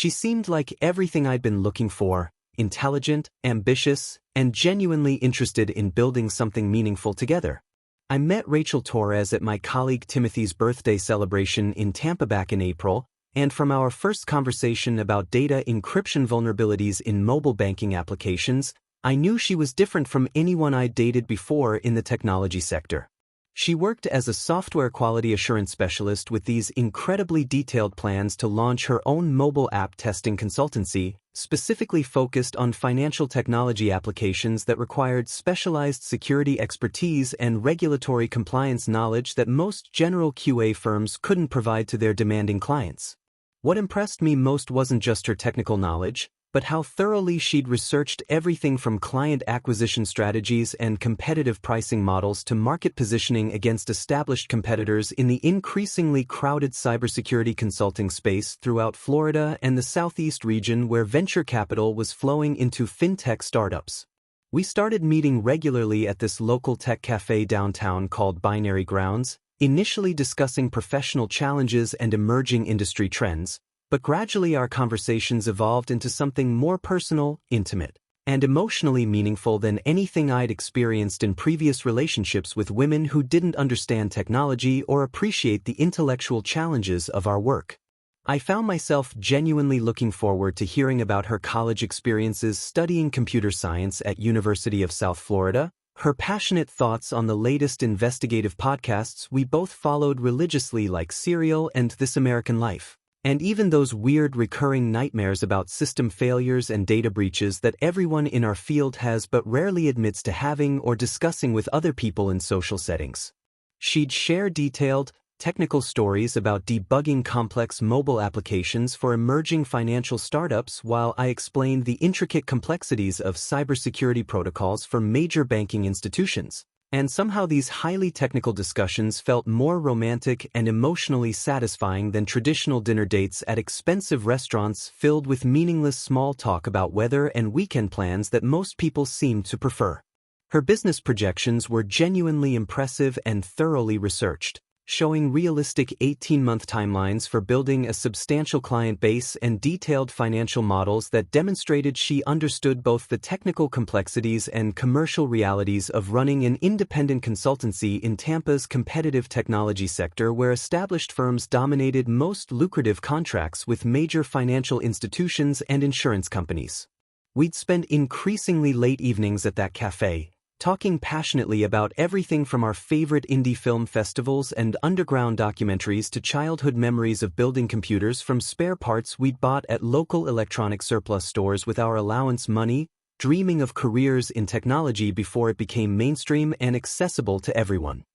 She seemed like everything I'd been looking for: intelligent, ambitious, and genuinely interested in building something meaningful together. I met Rachel Torres at my colleague Timothy's birthday celebration in Tampa back in April, and from our first conversation about data encryption vulnerabilities in mobile banking applications, I knew she was different from anyone I'd dated before in the technology sector. She worked as a software quality assurance specialist with these incredibly detailed plans to launch her own mobile app testing consultancy, specifically focused on financial technology applications that required specialized security expertise and regulatory compliance knowledge that most general QA firms couldn't provide to their demanding clients. What impressed me most wasn't just her technical knowledge, but how thoroughly she'd researched everything from client acquisition strategies and competitive pricing models to market positioning against established competitors in the increasingly crowded cybersecurity consulting space throughout Florida and the Southeast region, where venture capital was flowing into fintech startups. We started meeting regularly at this local tech cafe downtown called Binary Grounds, initially discussing professional challenges and emerging industry trends, but gradually our conversations evolved into something more personal, intimate, and emotionally meaningful than anything I'd experienced in previous relationships with women who didn't understand technology or appreciate the intellectual challenges of our work. I found myself genuinely looking forward to hearing about her college experiences studying computer science at University of South Florida, her passionate thoughts on the latest investigative podcasts we both followed religiously like Serial and This American Life, and even those weird recurring nightmares about system failures and data breaches that everyone in our field has but rarely admits to having or discussing with other people in social settings. She'd share detailed, technical stories about debugging complex mobile applications for emerging financial startups while I explained the intricate complexities of cybersecurity protocols for major banking institutions. And somehow these highly technical discussions felt more romantic and emotionally satisfying than traditional dinner dates at expensive restaurants filled with meaningless small talk about weather and weekend plans that most people seemed to prefer. Her business projections were genuinely impressive and thoroughly researched, showing realistic 18-month timelines for building a substantial client base and detailed financial models that demonstrated she understood both the technical complexities and commercial realities of running an independent consultancy in Tampa's competitive technology sector, where established firms dominated most lucrative contracts with major financial institutions and insurance companies. We'd spend increasingly late evenings at that cafe, talking passionately about everything from our favorite indie film festivals and underground documentaries to childhood memories of building computers from spare parts we'd bought at local electronic surplus stores with our allowance money, dreaming of careers in technology before it became mainstream and accessible to everyone.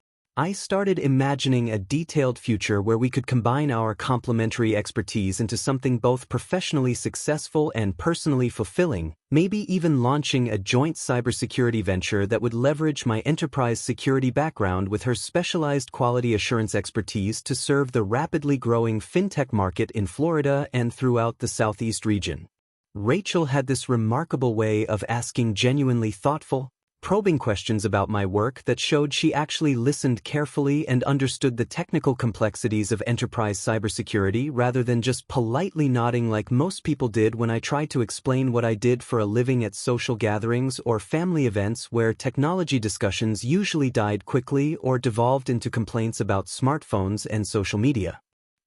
I started imagining a detailed future where we could combine our complementary expertise into something both professionally successful and personally fulfilling, maybe even launching a joint cybersecurity venture that would leverage my enterprise security background with her specialized quality assurance expertise to serve the rapidly growing fintech market in Florida and throughout the Southeast region. Rachel had this remarkable way of asking genuinely thoughtful, probing questions about my work that showed she actually listened carefully and understood the technical complexities of enterprise cybersecurity rather than just politely nodding like most people did when I tried to explain what I did for a living at social gatherings or family events where technology discussions usually died quickly or devolved into complaints about smartphones and social media.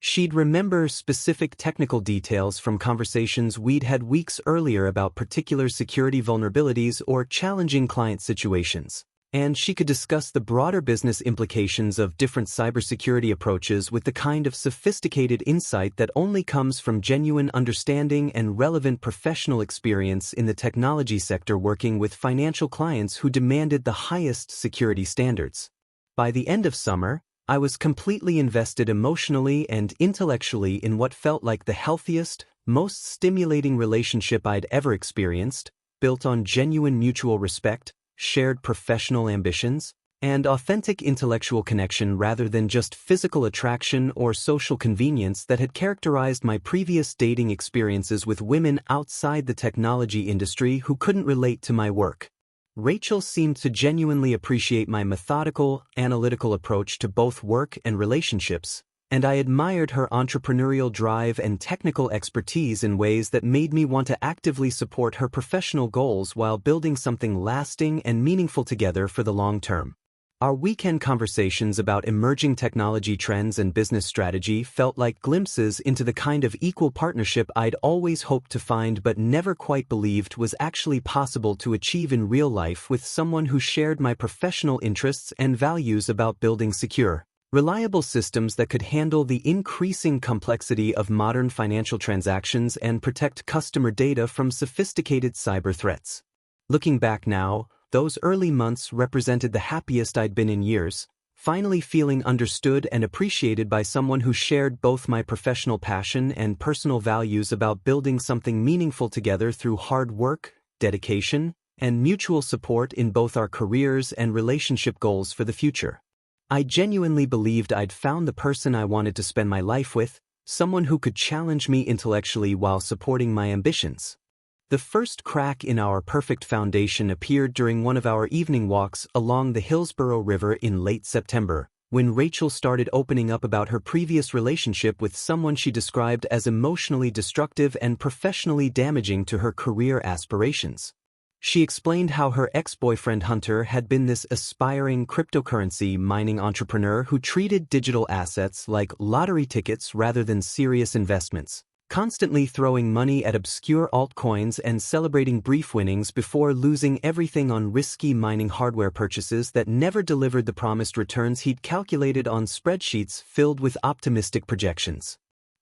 She'd remember specific technical details from conversations we'd had weeks earlier about particular security vulnerabilities or challenging client situations, and she could discuss the broader business implications of different cybersecurity approaches with the kind of sophisticated insight that only comes from genuine understanding and relevant professional experience in the technology sector working with financial clients who demanded the highest security standards. By the end of summer, I was completely invested emotionally and intellectually in what felt like the healthiest, most stimulating relationship I'd ever experienced, built on genuine mutual respect, shared professional ambitions, and authentic intellectual connection rather than just physical attraction or social convenience that had characterized my previous dating experiences with women outside the technology industry who couldn't relate to my work. Rachel seemed to genuinely appreciate my methodical, analytical approach to both work and relationships, and I admired her entrepreneurial drive and technical expertise in ways that made me want to actively support her professional goals while building something lasting and meaningful together for the long term. Our weekend conversations about emerging technology trends and business strategy felt like glimpses into the kind of equal partnership I'd always hoped to find but never quite believed was actually possible to achieve in real life with someone who shared my professional interests and values about building secure, reliable systems that could handle the increasing complexity of modern financial transactions and protect customer data from sophisticated cyber threats. Looking back now, those early months represented the happiest I'd been in years, finally feeling understood and appreciated by someone who shared both my professional passion and personal values about building something meaningful together through hard work, dedication, and mutual support in both our careers and relationship goals for the future. I genuinely believed I'd found the person I wanted to spend my life with, someone who could challenge me intellectually while supporting my ambitions. The first crack in our perfect foundation appeared during one of our evening walks along the Hillsborough River in late September, when Rachel started opening up about her previous relationship with someone she described as emotionally destructive and professionally damaging to her career aspirations. She explained how her ex-boyfriend Hunter had been this aspiring cryptocurrency mining entrepreneur who treated digital assets like lottery tickets rather than serious investments, constantly throwing money at obscure altcoins and celebrating brief winnings before losing everything on risky mining hardware purchases that never delivered the promised returns he'd calculated on spreadsheets filled with optimistic projections.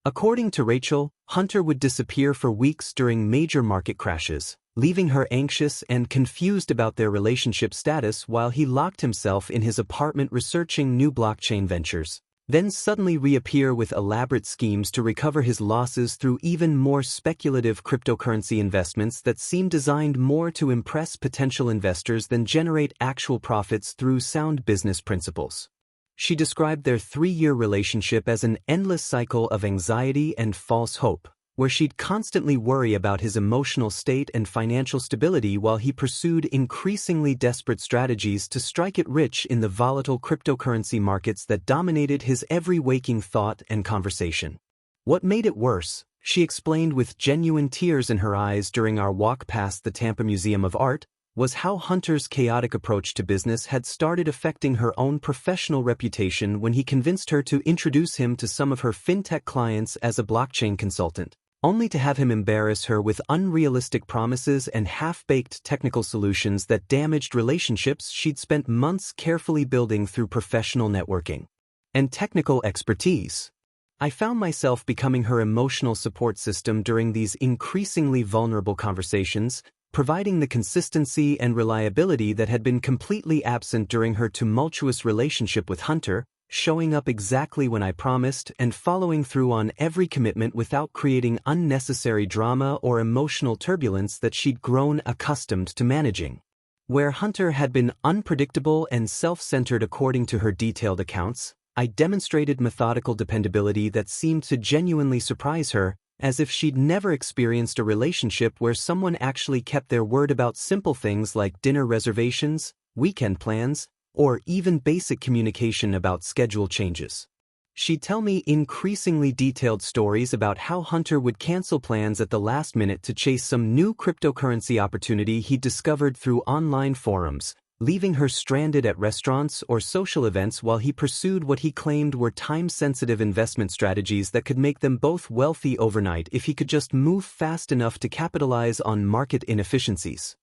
According to Rachel, Hunter would disappear for weeks during major market crashes, leaving her anxious and confused about their relationship status while he locked himself in his apartment researching new blockchain ventures, then suddenly reappear with elaborate schemes to recover his losses through even more speculative cryptocurrency investments that seemed designed more to impress potential investors than generate actual profits through sound business principles. She described their 3-year relationship as an endless cycle of anxiety and false hope, where she'd constantly worry about his emotional state and financial stability while he pursued increasingly desperate strategies to strike it rich in the volatile cryptocurrency markets that dominated his every waking thought and conversation. What made it worse, she explained with genuine tears in her eyes during our walk past the Tampa Museum of Art, was how Hunter's chaotic approach to business had started affecting her own professional reputation when he convinced her to introduce him to some of her fintech clients as a blockchain consultant, only to have him embarrass her with unrealistic promises and half-baked technical solutions that damaged relationships she'd spent months carefully building through professional networking and technical expertise. I found myself becoming her emotional support system during these increasingly vulnerable conversations, providing the consistency and reliability that had been completely absent during her tumultuous relationship with Hunter, showing up exactly when I promised and following through on every commitment without creating unnecessary drama or emotional turbulence that she'd grown accustomed to managing. Where Hunter had been unpredictable and self-centered according to her detailed accounts, I demonstrated methodical dependability that seemed to genuinely surprise her, as if she'd never experienced a relationship where someone actually kept their word about simple things like dinner reservations, weekend plans, or even basic communication about schedule changes. She'd tell me increasingly detailed stories about how Hunter would cancel plans at the last minute to chase some new cryptocurrency opportunity he'd discovered through online forums, leaving her stranded at restaurants or social events while he pursued what he claimed were time-sensitive investment strategies that could make them both wealthy overnight if he could just move fast enough to capitalize on market inefficiencies.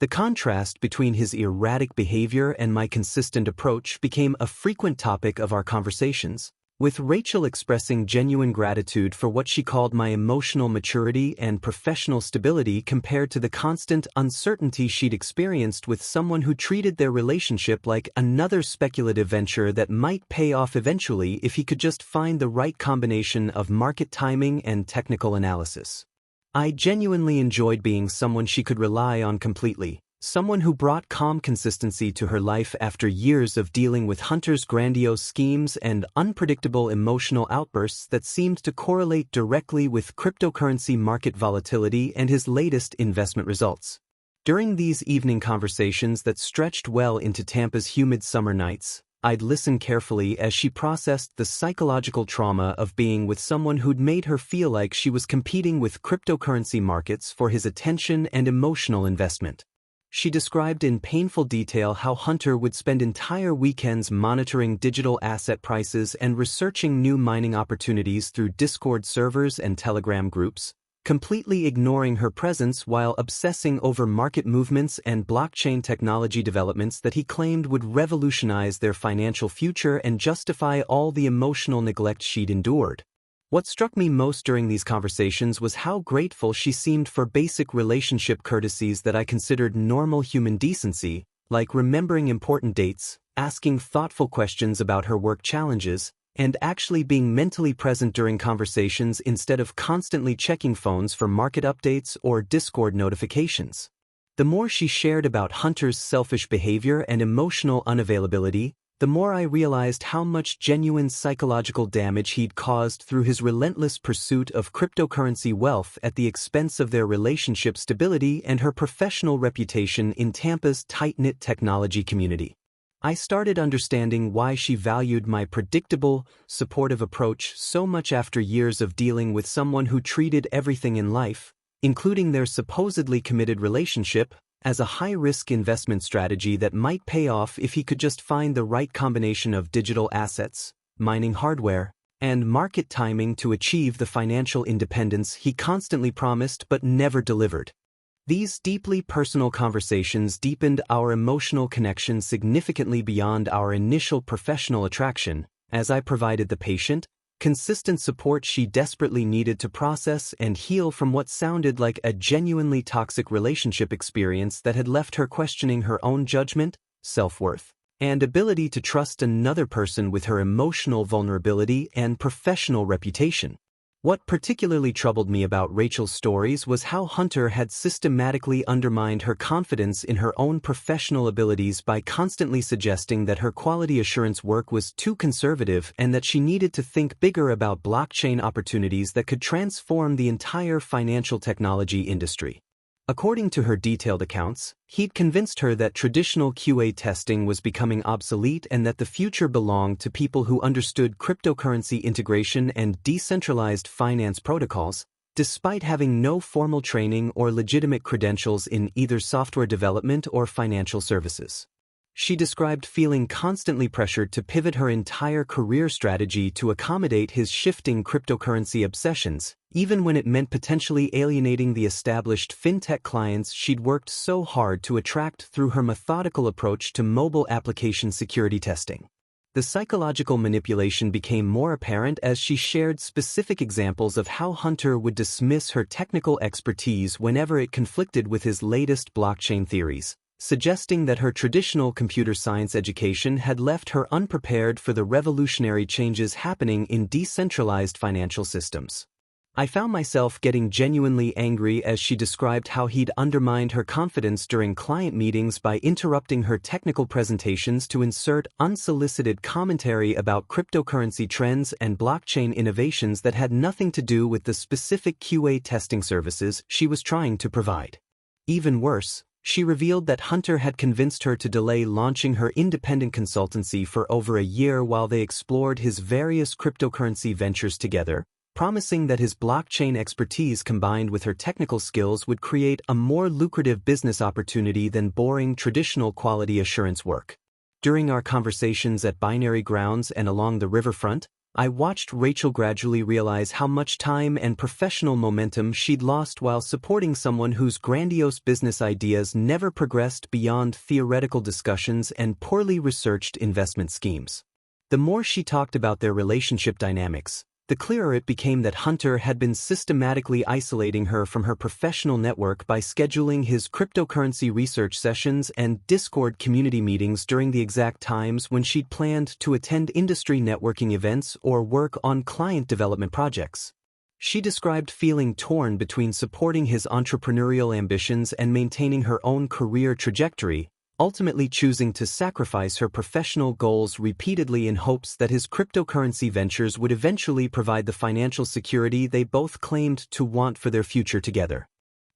The contrast between his erratic behavior and my consistent approach became a frequent topic of our conversations, with Rachel expressing genuine gratitude for what she called my emotional maturity and professional stability compared to the constant uncertainty she'd experienced with someone who treated their relationship like another speculative venture that might pay off eventually if he could just find the right combination of market timing and technical analysis. I genuinely enjoyed being someone she could rely on completely, someone who brought calm consistency to her life after years of dealing with Hunter's grandiose schemes and unpredictable emotional outbursts that seemed to correlate directly with cryptocurrency market volatility and his latest investment results. During these evening conversations that stretched well into Tampa's humid summer nights, I'd listen carefully as she processed the psychological trauma of being with someone who'd made her feel like she was competing with cryptocurrency markets for his attention and emotional investment. She described in painful detail how Hunter would spend entire weekends monitoring digital asset prices and researching new mining opportunities through Discord servers and Telegram groups, completely ignoring her presence while obsessing over market movements and blockchain technology developments that he claimed would revolutionize their financial future and justify all the emotional neglect she'd endured. What struck me most during these conversations was how grateful she seemed for basic relationship courtesies that I considered normal human decency, like remembering important dates, asking thoughtful questions about her work challenges, and actually being mentally present during conversations instead of constantly checking phones for market updates or Discord notifications. The more she shared about Hunter's selfish behavior and emotional unavailability, the more I realized how much genuine psychological damage he'd caused through his relentless pursuit of cryptocurrency wealth at the expense of their relationship stability and her professional reputation in Tampa's tight-knit technology community. I started understanding why she valued my predictable, supportive approach so much after years of dealing with someone who treated everything in life, including their supposedly committed relationship, as a high-risk investment strategy that might pay off if he could just find the right combination of digital assets, mining hardware, and market timing to achieve the financial independence he constantly promised but never delivered. These deeply personal conversations deepened our emotional connection significantly beyond our initial professional attraction, as I provided the patient, consistent support she desperately needed to process and heal from what sounded like a genuinely toxic relationship experience that had left her questioning her own judgment, self-worth, and ability to trust another person with her emotional vulnerability and professional reputation. What particularly troubled me about Rachel's stories was how Hunter had systematically undermined her confidence in her own professional abilities by constantly suggesting that her quality assurance work was too conservative and that she needed to think bigger about blockchain opportunities that could transform the entire financial technology industry. According to her detailed accounts, he'd convinced her that traditional QA testing was becoming obsolete and that the future belonged to people who understood cryptocurrency integration and decentralized finance protocols, despite having no formal training or legitimate credentials in either software development or financial services. She described feeling constantly pressured to pivot her entire career strategy to accommodate his shifting cryptocurrency obsessions, even when it meant potentially alienating the established fintech clients she'd worked so hard to attract through her methodical approach to mobile application security testing. The psychological manipulation became more apparent as she shared specific examples of how Hunter would dismiss her technical expertise whenever it conflicted with his latest blockchain theories, suggesting that her traditional computer science education had left her unprepared for the revolutionary changes happening in decentralized financial systems. I found myself getting genuinely angry as she described how he'd undermined her confidence during client meetings by interrupting her technical presentations to insert unsolicited commentary about cryptocurrency trends and blockchain innovations that had nothing to do with the specific QA testing services she was trying to provide. Even worse, she revealed that Hunter had convinced her to delay launching her independent consultancy for over a year while they explored his various cryptocurrency ventures together, promising that his blockchain expertise combined with her technical skills would create a more lucrative business opportunity than boring traditional quality assurance work. During our conversations at Binary Grounds and along the riverfront, I watched Rachel gradually realize how much time and professional momentum she'd lost while supporting someone whose grandiose business ideas never progressed beyond theoretical discussions and poorly researched investment schemes. The more she talked about their relationship dynamics, the clearer it became that Hunter had been systematically isolating her from her professional network by scheduling his cryptocurrency research sessions and Discord community meetings during the exact times when she'd planned to attend industry networking events or work on client development projects. She described feeling torn between supporting his entrepreneurial ambitions and maintaining her own career trajectory, ultimately choosing to sacrifice her professional goals repeatedly in hopes that his cryptocurrency ventures would eventually provide the financial security they both claimed to want for their future together.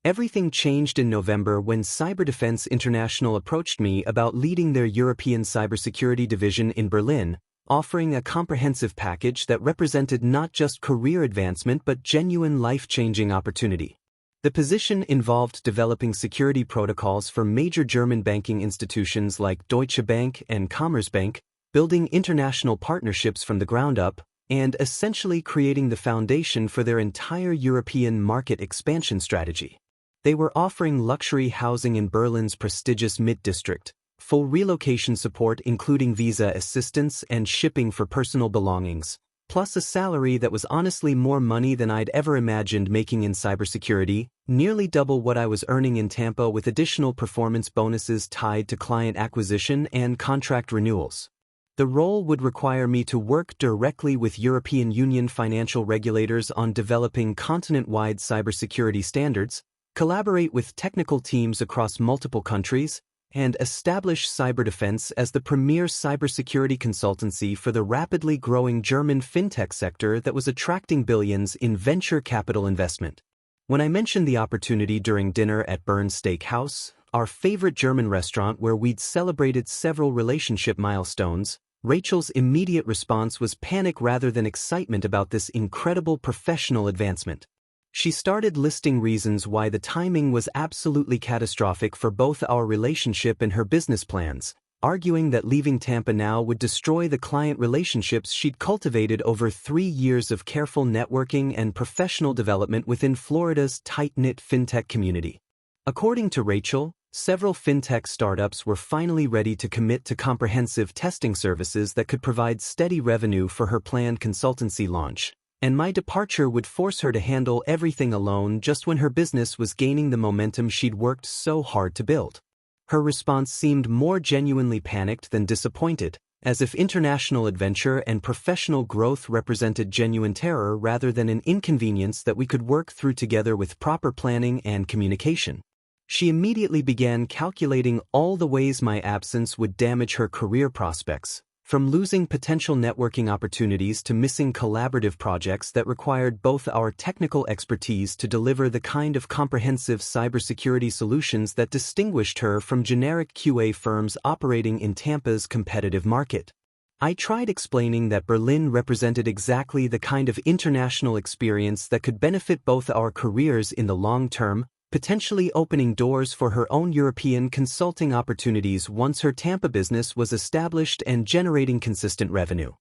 Everything changed in November when Cyberdefense International approached me about leading their European cybersecurity division in Berlin, offering a comprehensive package that represented not just career advancement but genuine life-changing opportunity. The position involved developing security protocols for major German banking institutions like Deutsche Bank and Commerzbank, building international partnerships from the ground up, and essentially creating the foundation for their entire European market expansion strategy. They were offering luxury housing in Berlin's prestigious Mid-District, full relocation support including visa assistance and shipping for personal belongings, plus a salary that was honestly more money than I'd ever imagined making in cybersecurity, nearly double what I was earning in Tampa with additional performance bonuses tied to client acquisition and contract renewals. The role would require me to work directly with European Union financial regulators on developing continent-wide cybersecurity standards, collaborate with technical teams across multiple countries, and establish Cyberdefense as the premier cybersecurity consultancy for the rapidly growing German fintech sector that was attracting billions in venture capital investment. When I mentioned the opportunity during dinner at Bern's Steakhouse, our favorite German restaurant where we'd celebrated several relationship milestones, Rachel's immediate response was panic rather than excitement about this incredible professional advancement. She started listing reasons why the timing was absolutely catastrophic for both our relationship and her business plans, arguing that leaving Tampa now would destroy the client relationships she'd cultivated over 3 years of careful networking and professional development within Florida's tight-knit fintech community. According to Rachel, several fintech startups were finally ready to commit to comprehensive testing services that could provide steady revenue for her planned consultancy launch, and my departure would force her to handle everything alone just when her business was gaining the momentum she'd worked so hard to build. Her response seemed more genuinely panicked than disappointed, as if international adventure and professional growth represented genuine terror rather than an inconvenience that we could work through together with proper planning and communication. She immediately began calculating all the ways my absence would damage her career prospects, from losing potential networking opportunities to missing collaborative projects that required both our technical expertise to deliver the kind of comprehensive cybersecurity solutions that distinguished her from generic QA firms operating in Tampa's competitive market. I tried explaining that Berlin represented exactly the kind of international experience that could benefit both our careers in the long term, potentially opening doors for her own European consulting opportunities once her Tampa business was established and generating consistent revenue.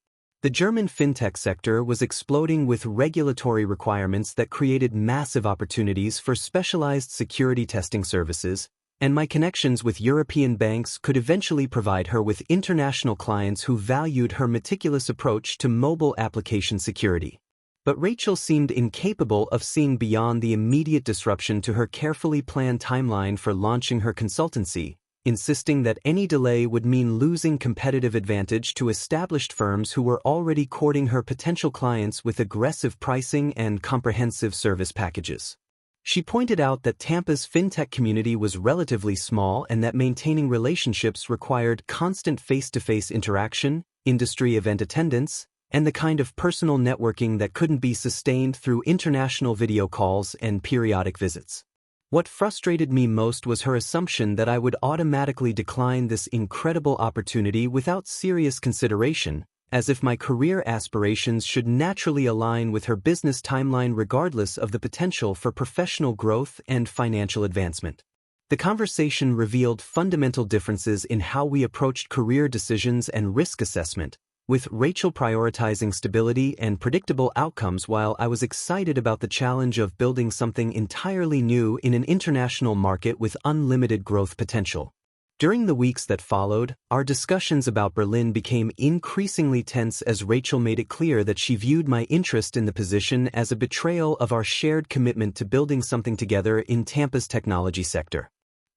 The German fintech sector was exploding with regulatory requirements that created massive opportunities for specialized security testing services, and my connections with European banks could eventually provide her with international clients who valued her meticulous approach to mobile application security. But Rachel seemed incapable of seeing beyond the immediate disruption to her carefully planned timeline for launching her consultancy, insisting that any delay would mean losing competitive advantage to established firms who were already courting her potential clients with aggressive pricing and comprehensive service packages. She pointed out that Tampa's fintech community was relatively small and that maintaining relationships required constant face-to-face interaction, industry event attendance, and the kind of personal networking that couldn't be sustained through international video calls and periodic visits. What frustrated me most was her assumption that I would automatically decline this incredible opportunity without serious consideration, as if my career aspirations should naturally align with her business timeline regardless of the potential for professional growth and financial advancement. The conversation revealed fundamental differences in how we approached career decisions and risk assessment, with Rachel prioritizing stability and predictable outcomes while I was excited about the challenge of building something entirely new in an international market with unlimited growth potential. During the weeks that followed, our discussions about Berlin became increasingly tense as Rachel made it clear that she viewed my interest in the position as a betrayal of our shared commitment to building something together in Tampa's technology sector.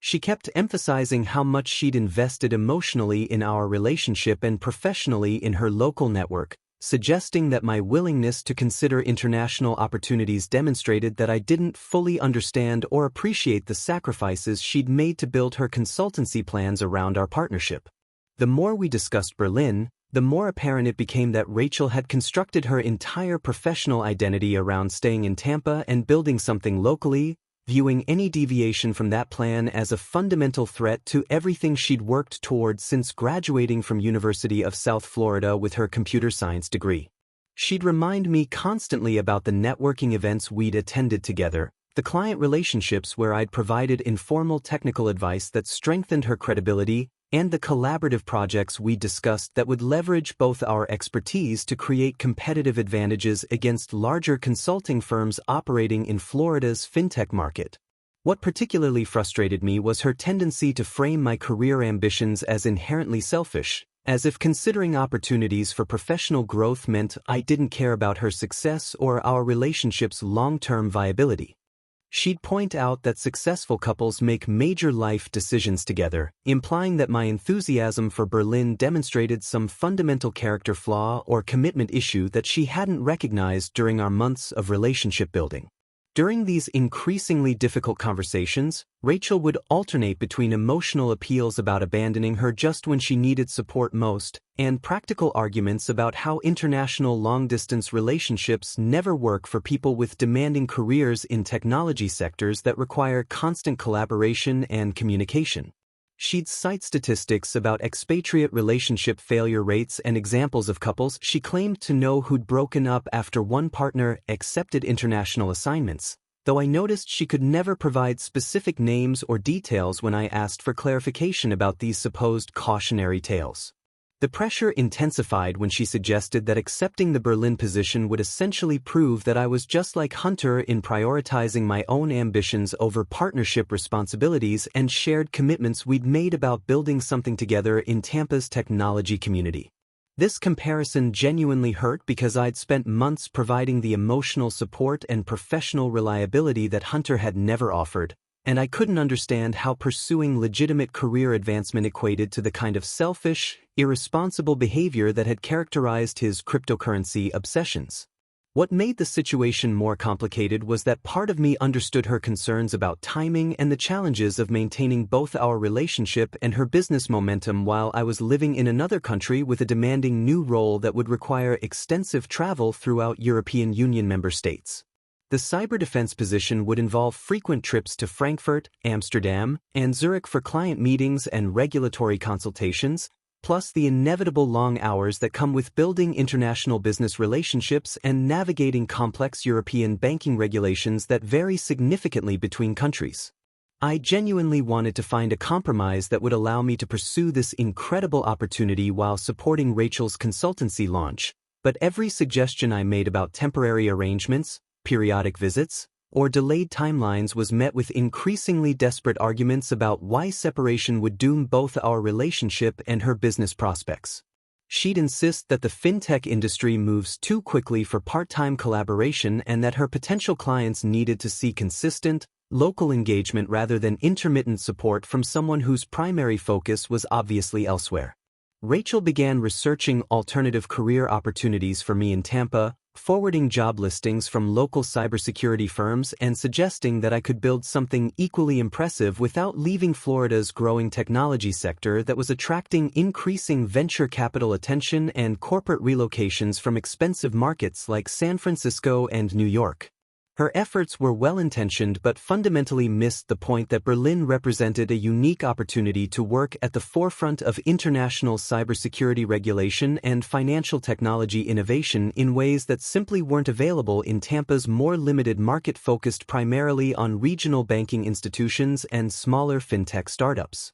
She kept emphasizing how much she'd invested emotionally in our relationship and professionally in her local network, suggesting that my willingness to consider international opportunities demonstrated that I didn't fully understand or appreciate the sacrifices she'd made to build her consultancy plans around our partnership. The more we discussed Berlin, the more apparent it became that Rachel had constructed her entire professional identity around staying in Tampa and building something locally, viewing any deviation from that plan as a fundamental threat to everything she'd worked toward since graduating from University of South Florida with her computer science degree. She'd remind me constantly about the networking events we'd attended together, the client relationships where I'd provided informal technical advice that strengthened her credibility, and the collaborative projects we discussed that would leverage both our expertise to create competitive advantages against larger consulting firms operating in Florida's fintech market. What particularly frustrated me was her tendency to frame my career ambitions as inherently selfish, as if considering opportunities for professional growth meant I didn't care about her success or our relationship's long-term viability. She'd point out that successful couples make major life decisions together, implying that my enthusiasm for Berlin demonstrated some fundamental character flaw or commitment issue that she hadn't recognized during our months of relationship building. During these increasingly difficult conversations, Rachel would alternate between emotional appeals about abandoning her just when she needed support most, and practical arguments about how international long-distance relationships never work for people with demanding careers in technology sectors that require constant collaboration and communication. She'd cite statistics about expatriate relationship failure rates and examples of couples she claimed to know who'd broken up after one partner accepted international assignments, though I noticed she could never provide specific names or details when I asked for clarification about these supposed cautionary tales. The pressure intensified when she suggested that accepting the Berlin position would essentially prove that I was just like Hunter in prioritizing my own ambitions over partnership responsibilities and shared commitments we'd made about building something together in Tampa's technology community. This comparison genuinely hurt because I'd spent months providing the emotional support and professional reliability that Hunter had never offered, and I couldn't understand how pursuing legitimate career advancement equated to the kind of selfish, irresponsible behavior that had characterized his cryptocurrency obsessions. What made the situation more complicated was that part of me understood her concerns about timing and the challenges of maintaining both our relationship and her business momentum while I was living in another country with a demanding new role that would require extensive travel throughout European Union member states. The cyber defense position would involve frequent trips to Frankfurt, Amsterdam, and Zurich for client meetings and regulatory consultations, plus the inevitable long hours that come with building international business relationships and navigating complex European banking regulations that vary significantly between countries. I genuinely wanted to find a compromise that would allow me to pursue this incredible opportunity while supporting Rachel's consultancy launch, but every suggestion I made about temporary arrangements, periodic visits, or delayed timelines was met with increasingly desperate arguments about why separation would doom both our relationship and her business prospects. She'd insist that the fintech industry moves too quickly for part-time collaboration and that her potential clients needed to see consistent, local engagement rather than intermittent support from someone whose primary focus was obviously elsewhere. Rachel began researching alternative career opportunities for me in Tampa, forwarding job listings from local cybersecurity firms and suggesting that I could build something equally impressive without leaving Florida's growing technology sector that was attracting increasing venture capital attention and corporate relocations from expensive markets like San Francisco and New York. Her efforts were well-intentioned but fundamentally missed the point that Berlin represented a unique opportunity to work at the forefront of international cybersecurity regulation and financial technology innovation in ways that simply weren't available in Tampa's more limited market focused primarily on regional banking institutions and smaller fintech startups.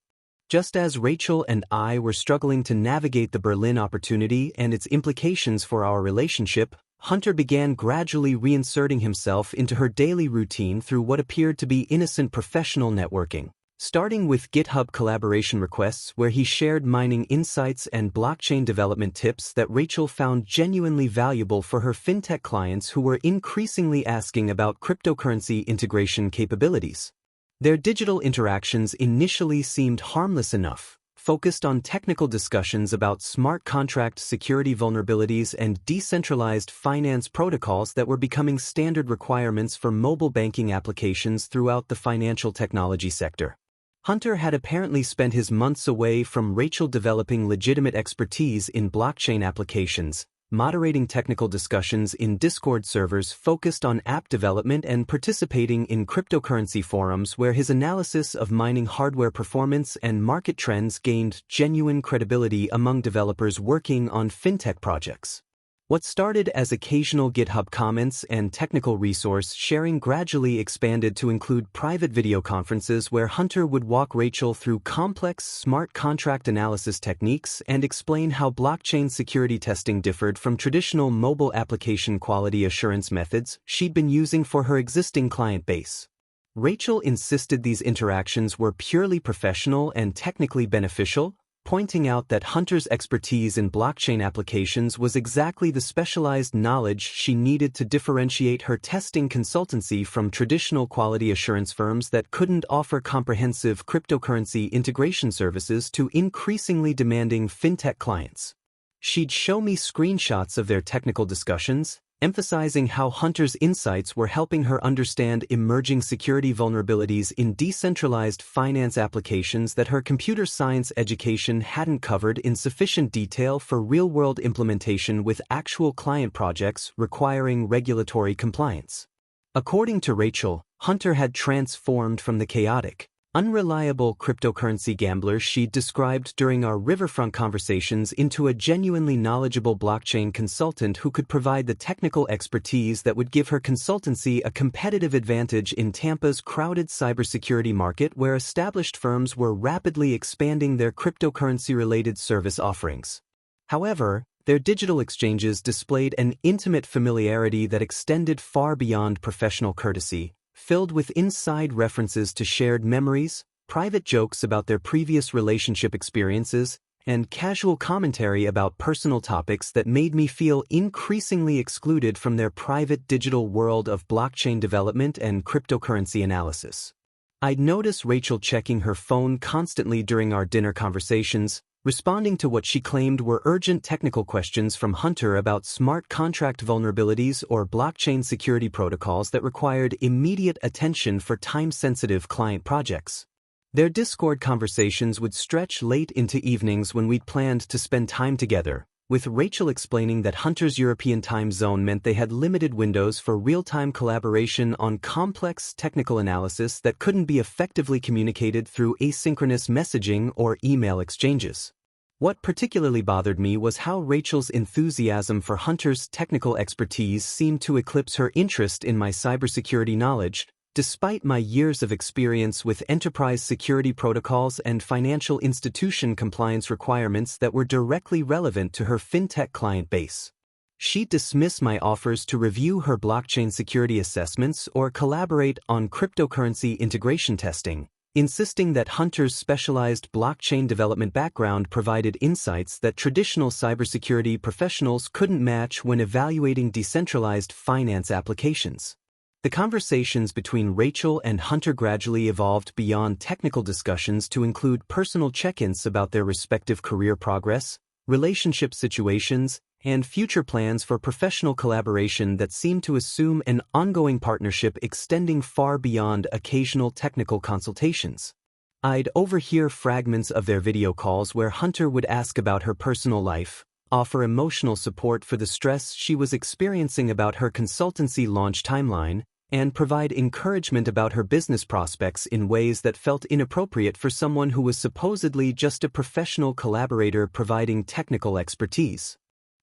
Just as Rachel and I were struggling to navigate the Berlin opportunity and its implications for our relationship, Hunter began gradually reinserting himself into her daily routine through what appeared to be innocent professional networking, starting with GitHub collaboration requests where he shared mining insights and blockchain development tips that Rachel found genuinely valuable for her fintech clients who were increasingly asking about cryptocurrency integration capabilities. Their digital interactions initially seemed harmless enough, focused on technical discussions about smart contract security vulnerabilities and decentralized finance protocols that were becoming standard requirements for mobile banking applications throughout the financial technology sector. Hunter had apparently spent his months away from Rachel developing legitimate expertise in blockchain applications, moderating technical discussions in Discord servers focused on app development and participating in cryptocurrency forums where his analysis of mining hardware performance and market trends gained genuine credibility among developers working on fintech projects. What started as occasional GitHub comments and technical resource sharing gradually expanded to include private video conferences where Hunter would walk Rachel through complex smart contract analysis techniques and explain how blockchain security testing differed from traditional mobile application quality assurance methods she'd been using for her existing client base. Rachel insisted these interactions were purely professional and technically beneficial, pointing out that Hunter's expertise in blockchain applications was exactly the specialized knowledge she needed to differentiate her testing consultancy from traditional quality assurance firms that couldn't offer comprehensive cryptocurrency integration services to increasingly demanding fintech clients. She'd show me screenshots of their technical discussions, emphasizing how Hunter's insights were helping her understand emerging security vulnerabilities in decentralized finance applications that her computer science education hadn't covered in sufficient detail for real-world implementation with actual client projects requiring regulatory compliance. According to Rachel, Hunter had transformed from the chaotic, unreliable cryptocurrency gambler she'd described during our riverfront conversations into a genuinely knowledgeable blockchain consultant who could provide the technical expertise that would give her consultancy a competitive advantage in Tampa's crowded cybersecurity market where established firms were rapidly expanding their cryptocurrency-related service offerings. However, their digital exchanges displayed an intimate familiarity that extended far beyond professional courtesy, filled with inside references to shared memories, private jokes about their previous relationship experiences, and casual commentary about personal topics that made me feel increasingly excluded from their private digital world of blockchain development and cryptocurrency analysis. I'd notice Rachel checking her phone constantly during our dinner conversations, responding to what she claimed were urgent technical questions from Hunter about smart contract vulnerabilities or blockchain security protocols that required immediate attention for time-sensitive client projects. Their Discord conversations would stretch late into evenings when we'd planned to spend time together, with Rachel explaining that Hunter's European time zone meant they had limited windows for real-time collaboration on complex technical analysis that couldn't be effectively communicated through asynchronous messaging or email exchanges. What particularly bothered me was how Rachel's enthusiasm for Hunter's technical expertise seemed to eclipse her interest in my cybersecurity knowledge, despite my years of experience with enterprise security protocols and financial institution compliance requirements that were directly relevant to her fintech client base. She'd dismiss my offers to review her blockchain security assessments or collaborate on cryptocurrency integration testing, insisting that Hunter's specialized blockchain development background provided insights that traditional cybersecurity professionals couldn't match when evaluating decentralized finance applications. The conversations between Rachel and Hunter gradually evolved beyond technical discussions to include personal check-ins about their respective career progress, relationship situations, and future plans for professional collaboration that seemed to assume an ongoing partnership extending far beyond occasional technical consultations. I'd overhear fragments of their video calls where Hunter would ask about her personal life, offer emotional support for the stress she was experiencing about her consultancy launch timeline, and provide encouragement about her business prospects in ways that felt inappropriate for someone who was supposedly just a professional collaborator providing technical expertise.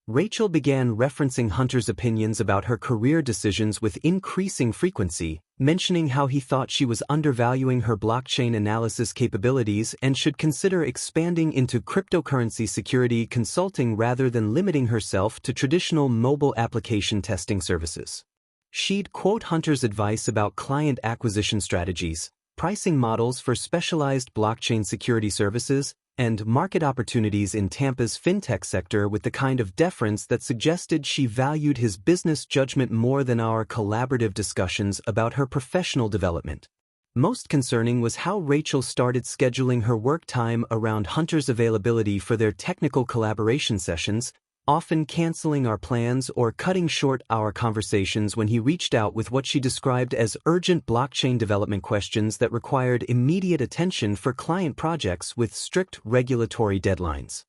Rachel began referencing Hunter's opinions about her career decisions with increasing frequency, mentioning how he thought she was undervaluing her blockchain analysis capabilities and should consider expanding into cryptocurrency security consulting rather than limiting herself to traditional mobile application testing services. She'd quote Hunter's advice about client acquisition strategies, pricing models for specialized blockchain security services, and market opportunities in Tampa's fintech sector with the kind of deference that suggested she valued his business judgment more than our collaborative discussions about her professional development. Most concerning was how Rachel started scheduling her work time around Hunter's availability for their technical collaboration sessions, often canceling our plans or cutting short our conversations when he reached out with what she described as urgent blockchain development questions that required immediate attention for client projects with strict regulatory deadlines.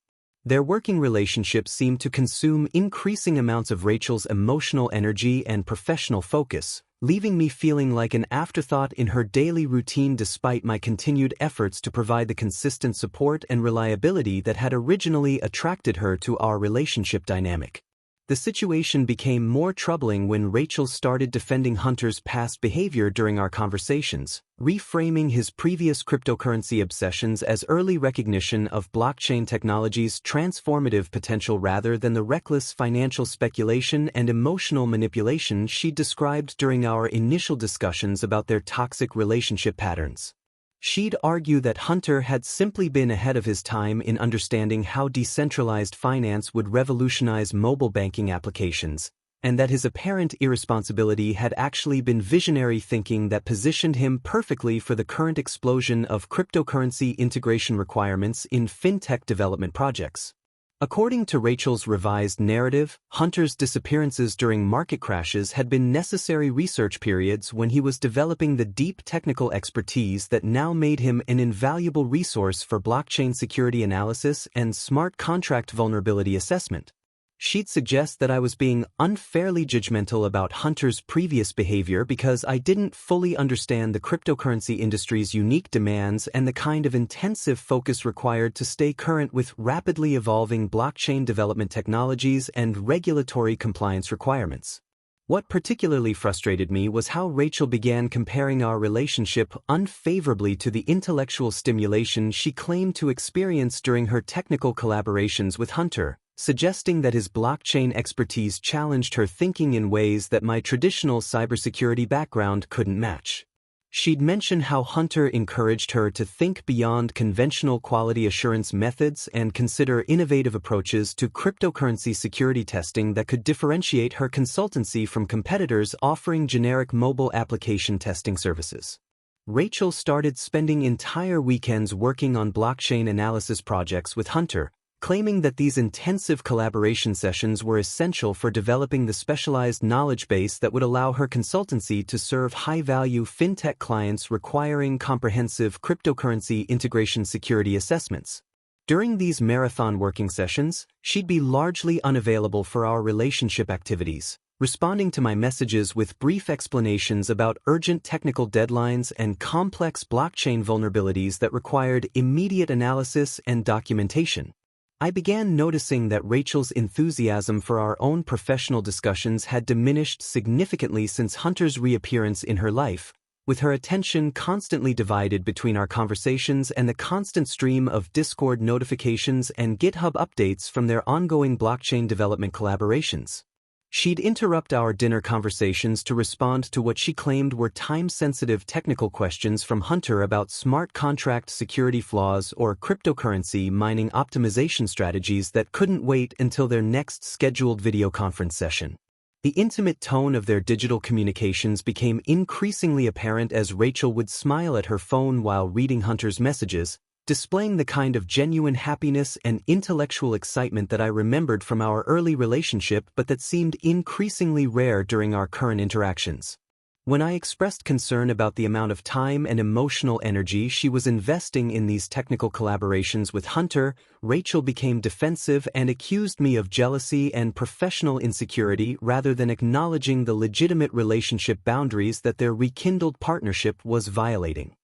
Their working relationship seemed to consume increasing amounts of Rachel's emotional energy and professional focus, leaving me feeling like an afterthought in her daily routine despite my continued efforts to provide the consistent support and reliability that had originally attracted her to our relationship dynamic. The situation became more troubling when Rachel started defending Hunter's past behavior during our conversations, reframing his previous cryptocurrency obsessions as early recognition of blockchain technology's transformative potential rather than the reckless financial speculation and emotional manipulation she described during our initial discussions about their toxic relationship patterns. She'd argue that Hunter had simply been ahead of his time in understanding how decentralized finance would revolutionize mobile banking applications, and that his apparent irresponsibility had actually been visionary thinking that positioned him perfectly for the current explosion of cryptocurrency integration requirements in fintech development projects. According to Rachel's revised narrative, Hunter's disappearances during market crashes had been necessary research periods when he was developing the deep technical expertise that now made him an invaluable resource for blockchain security analysis and smart contract vulnerability assessment. She'd suggest that I was being unfairly judgmental about Hunter's previous behavior because I didn't fully understand the cryptocurrency industry's unique demands and the kind of intensive focus required to stay current with rapidly evolving blockchain development technologies and regulatory compliance requirements. What particularly frustrated me was how Rachel began comparing our relationship unfavorably to the intellectual stimulation she claimed to experience during her technical collaborations with Hunter, suggesting that his blockchain expertise challenged her thinking in ways that my traditional cybersecurity background couldn't match. She'd mention how Hunter encouraged her to think beyond conventional quality assurance methods and consider innovative approaches to cryptocurrency security testing that could differentiate her consultancy from competitors offering generic mobile application testing services. Rachel started spending entire weekends working on blockchain analysis projects with Hunter, claiming that these intensive collaboration sessions were essential for developing the specialized knowledge base that would allow her consultancy to serve high-value fintech clients requiring comprehensive cryptocurrency integration security assessments. During these marathon working sessions, she'd be largely unavailable for our relationship activities, responding to my messages with brief explanations about urgent technical deadlines and complex blockchain vulnerabilities that required immediate analysis and documentation. I began noticing that Rachel's enthusiasm for our own professional discussions had diminished significantly since Hunter's reappearance in her life, with her attention constantly divided between our conversations and the constant stream of Discord notifications and GitHub updates from their ongoing blockchain development collaborations. She'd interrupt our dinner conversations to respond to what she claimed were time-sensitive technical questions from Hunter about smart contract security flaws or cryptocurrency mining optimization strategies that couldn't wait until their next scheduled video conference session. The intimate tone of their digital communications became increasingly apparent as Rachel would smile at her phone while reading Hunter's messages, displaying the kind of genuine happiness and intellectual excitement that I remembered from our early relationship but that seemed increasingly rare during our current interactions. When I expressed concern about the amount of time and emotional energy she was investing in these technical collaborations with Hunter, Rachel became defensive and accused me of jealousy and professional insecurity rather than acknowledging the legitimate relationship boundaries that their rekindled partnership was violating.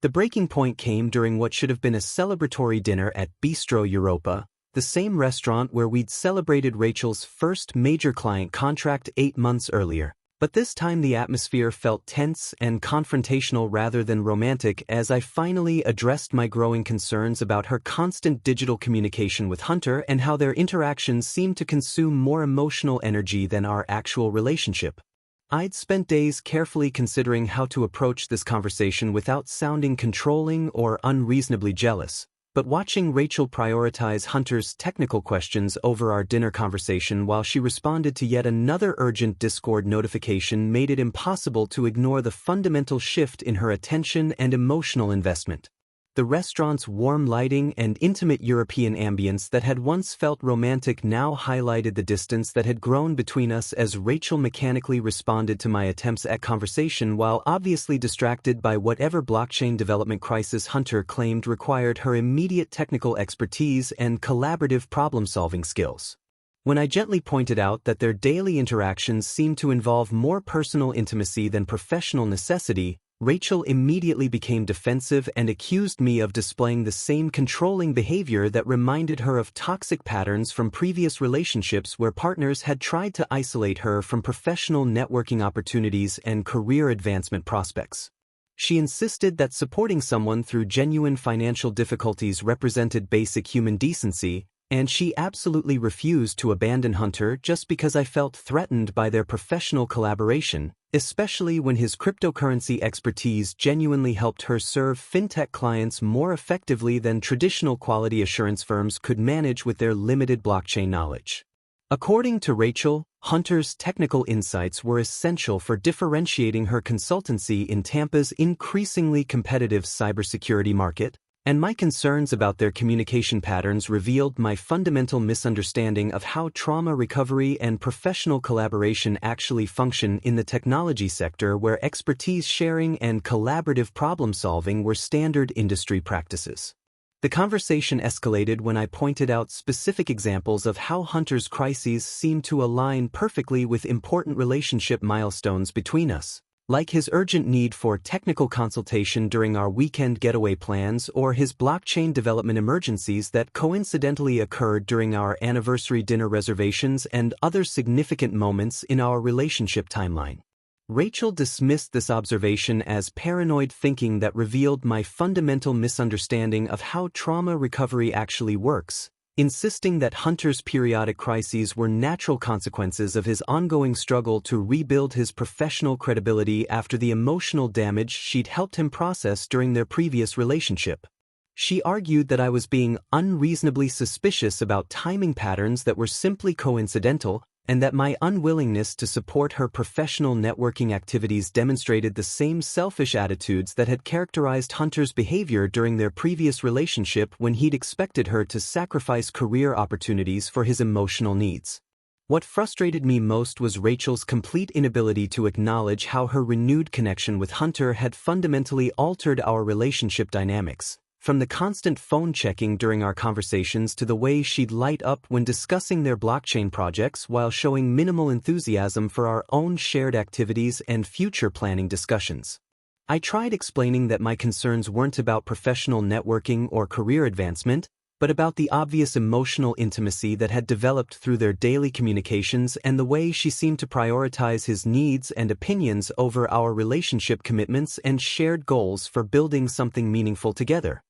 The breaking point came during what should have been a celebratory dinner at Bistro Europa, the same restaurant where we'd celebrated Rachel's first major client contract 8 months earlier. But this time the atmosphere felt tense and confrontational rather than romantic as I finally addressed my growing concerns about her constant digital communication with Hunter and how their interactions seemed to consume more emotional energy than our actual relationship. I'd spent days carefully considering how to approach this conversation without sounding controlling or unreasonably jealous, but watching Rachel prioritize Hunter's technical questions over our dinner conversation while she responded to yet another urgent Discord notification made it impossible to ignore the fundamental shift in her attention and emotional investment. The restaurant's warm lighting and intimate European ambience that had once felt romantic now highlighted the distance that had grown between us as Rachel mechanically responded to my attempts at conversation while obviously distracted by whatever blockchain development crisis Hunter claimed required her immediate technical expertise and collaborative problem-solving skills. When I gently pointed out that their daily interactions seemed to involve more personal intimacy than professional necessity, Rachel immediately became defensive and accused me of displaying the same controlling behavior that reminded her of toxic patterns from previous relationships where partners had tried to isolate her from professional networking opportunities and career advancement prospects. She insisted that supporting someone through genuine financial difficulties represented basic human decency, and she absolutely refused to abandon Hunter just because I felt threatened by their professional collaboration, especially when his cryptocurrency expertise genuinely helped her serve fintech clients more effectively than traditional quality assurance firms could manage with their limited blockchain knowledge. According to Rachel, Hunter's technical insights were essential for differentiating her consultancy in Tampa's increasingly competitive cybersecurity market, and my concerns about their communication patterns revealed my fundamental misunderstanding of how trauma recovery and professional collaboration actually function in the technology sector where expertise sharing and collaborative problem-solving were standard industry practices. The conversation escalated when I pointed out specific examples of how Hunter's crises seemed to align perfectly with important relationship milestones between us, like his urgent need for technical consultation during our weekend getaway plans or his blockchain development emergencies that coincidentally occurred during our anniversary dinner reservations and other significant moments in our relationship timeline. Rachel dismissed this observation as paranoid thinking that revealed my fundamental misunderstanding of how trauma recovery actually works, insisting that Hunter's periodic crises were natural consequences of his ongoing struggle to rebuild his professional credibility after the emotional damage she'd helped him process during their previous relationship. She argued that I was being unreasonably suspicious about timing patterns that were simply coincidental, and that my unwillingness to support her professional networking activities demonstrated the same selfish attitudes that had characterized Hunter's behavior during their previous relationship when he'd expected her to sacrifice career opportunities for his emotional needs. What frustrated me most was Rachel's complete inability to acknowledge how her renewed connection with Hunter had fundamentally altered our relationship dynamics. From the constant phone checking during our conversations to the way she'd light up when discussing their blockchain projects while showing minimal enthusiasm for our own shared activities and future planning discussions. I tried explaining that my concerns weren't about professional networking or career advancement, but about the obvious emotional intimacy that had developed through their daily communications and the way she seemed to prioritize his needs and opinions over our relationship commitments and shared goals for building something meaningful together.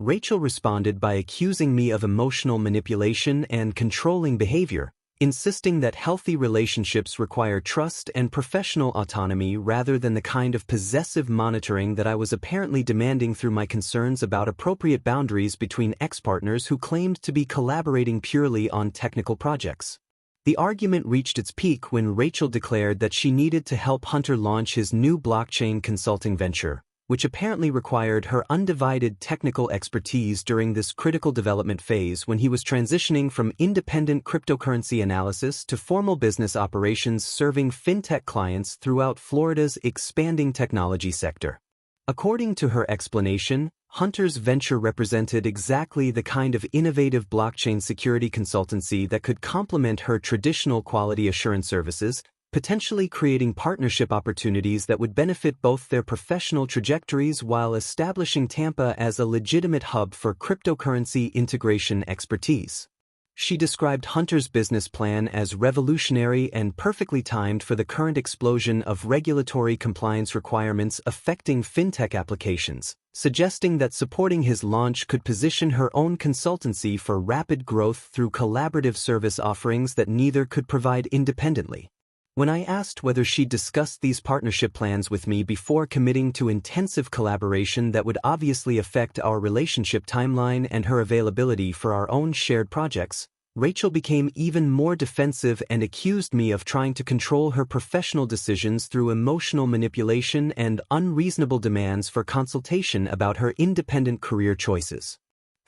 Rachel responded by accusing me of emotional manipulation and controlling behavior, insisting that healthy relationships require trust and professional autonomy rather than the kind of possessive monitoring that I was apparently demanding through my concerns about appropriate boundaries between ex-partners who claimed to be collaborating purely on technical projects. The argument reached its peak when Rachel declared that she needed to help Hunter launch his new blockchain consulting venture, which apparently required her undivided technical expertise during this critical development phase when he was transitioning from independent cryptocurrency analysis to formal business operations serving fintech clients throughout Florida's expanding technology sector. According to her explanation, Hunter's venture represented exactly the kind of innovative blockchain security consultancy that could complement her traditional quality assurance services, potentially creating partnership opportunities that would benefit both their professional trajectories while establishing Tampa as a legitimate hub for cryptocurrency integration expertise. She described Hunter's business plan as revolutionary and perfectly timed for the current explosion of regulatory compliance requirements affecting fintech applications, suggesting that supporting his launch could position her own consultancy for rapid growth through collaborative service offerings that neither could provide independently. When I asked whether she'd discussed these partnership plans with me before committing to intensive collaboration that would obviously affect our relationship timeline and her availability for our own shared projects, Rachel became even more defensive and accused me of trying to control her professional decisions through emotional manipulation and unreasonable demands for consultation about her independent career choices.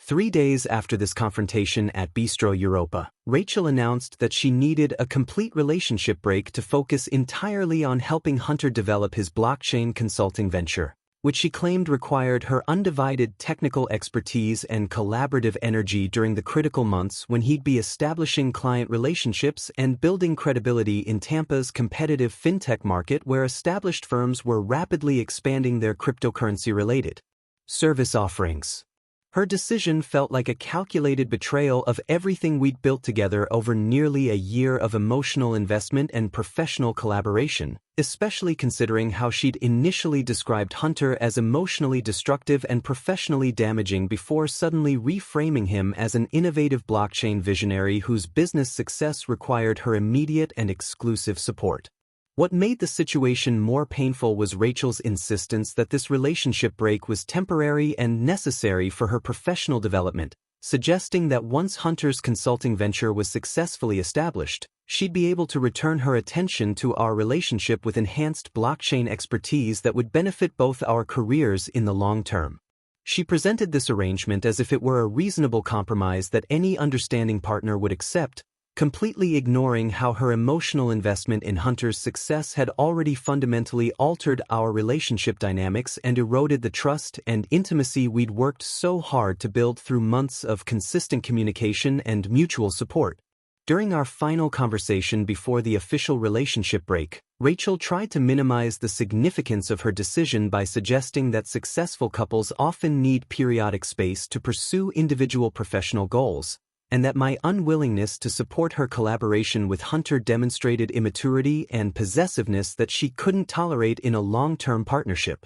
3 days after this confrontation at Bistro Europa, Rachel announced that she needed a complete relationship break to focus entirely on helping Hunter develop his blockchain consulting venture, which she claimed required her undivided technical expertise and collaborative energy during the critical months when he'd be establishing client relationships and building credibility in Tampa's competitive fintech market where established firms were rapidly expanding their cryptocurrency-related service offerings. Her decision felt like a calculated betrayal of everything we'd built together over nearly a year of emotional investment and professional collaboration, especially considering how she'd initially described Hunter as emotionally destructive and professionally damaging before suddenly reframing him as an innovative blockchain visionary whose business success required her immediate and exclusive support. What made the situation more painful was Rachel's insistence that this relationship break was temporary and necessary for her professional development, suggesting that once Hunter's consulting venture was successfully established, she'd be able to return her attention to our relationship with enhanced blockchain expertise that would benefit both our careers in the long term. She presented this arrangement as if it were a reasonable compromise that any understanding partner would accept, completely ignoring how her emotional investment in Hunter's success had already fundamentally altered our relationship dynamics and eroded the trust and intimacy we'd worked so hard to build through months of consistent communication and mutual support. During our final conversation before the official relationship break, Rachel tried to minimize the significance of her decision by suggesting that successful couples often need periodic space to pursue individual professional goals, and that my unwillingness to support her collaboration with Hunter demonstrated immaturity and possessiveness that she couldn't tolerate in a long-term partnership.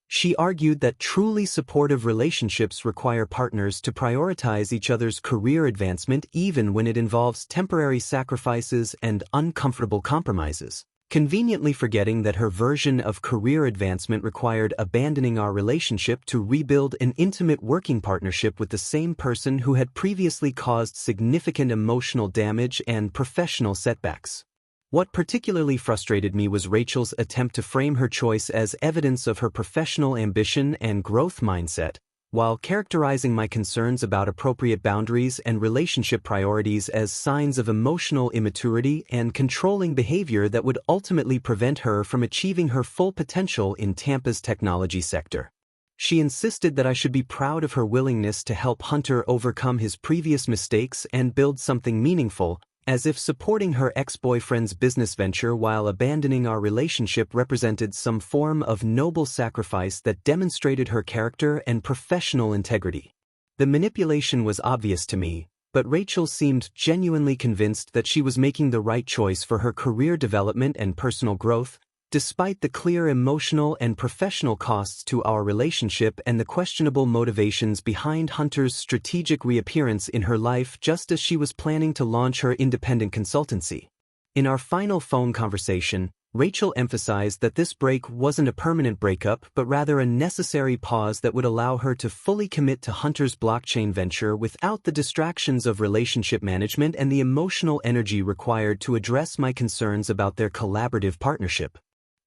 She argued that truly supportive relationships require partners to prioritize each other's career advancement even when it involves temporary sacrifices and uncomfortable compromises, conveniently forgetting that her version of career advancement required abandoning our relationship to rebuild an intimate working partnership with the same person who had previously caused significant emotional damage and professional setbacks. What particularly frustrated me was Rachel's attempt to frame her choice as evidence of her professional ambition and growth mindset, while characterizing my concerns about appropriate boundaries and relationship priorities as signs of emotional immaturity and controlling behavior that would ultimately prevent her from achieving her full potential in Tampa's technology sector. She insisted that I should be proud of her willingness to help Hunter overcome his previous mistakes and build something meaningful, as if supporting her ex-boyfriend's business venture while abandoning our relationship represented some form of noble sacrifice that demonstrated her character and professional integrity. The manipulation was obvious to me, but Rachel seemed genuinely convinced that she was making the right choice for her career development and personal growth, despite the clear emotional and professional costs to our relationship and the questionable motivations behind Hunter's strategic reappearance in her life just as she was planning to launch her independent consultancy. In our final phone conversation, Rachel emphasized that this break wasn't a permanent breakup but rather a necessary pause that would allow her to fully commit to Hunter's blockchain venture without the distractions of relationship management and the emotional energy required to address my concerns about their collaborative partnership.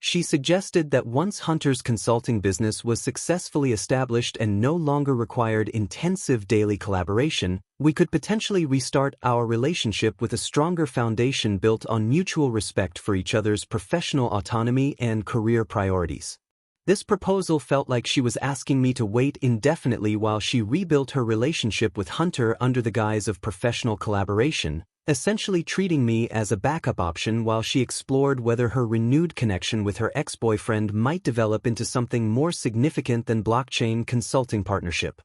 She suggested that once Hunter's consulting business was successfully established and no longer required intensive daily collaboration, we could potentially restart our relationship with a stronger foundation built on mutual respect for each other's professional autonomy and career priorities. This proposal felt like she was asking me to wait indefinitely while she rebuilt her relationship with Hunter under the guise of professional collaboration, essentially treating me as a backup option while she explored whether her renewed connection with her ex-boyfriend might develop into something more significant than blockchain consulting partnership.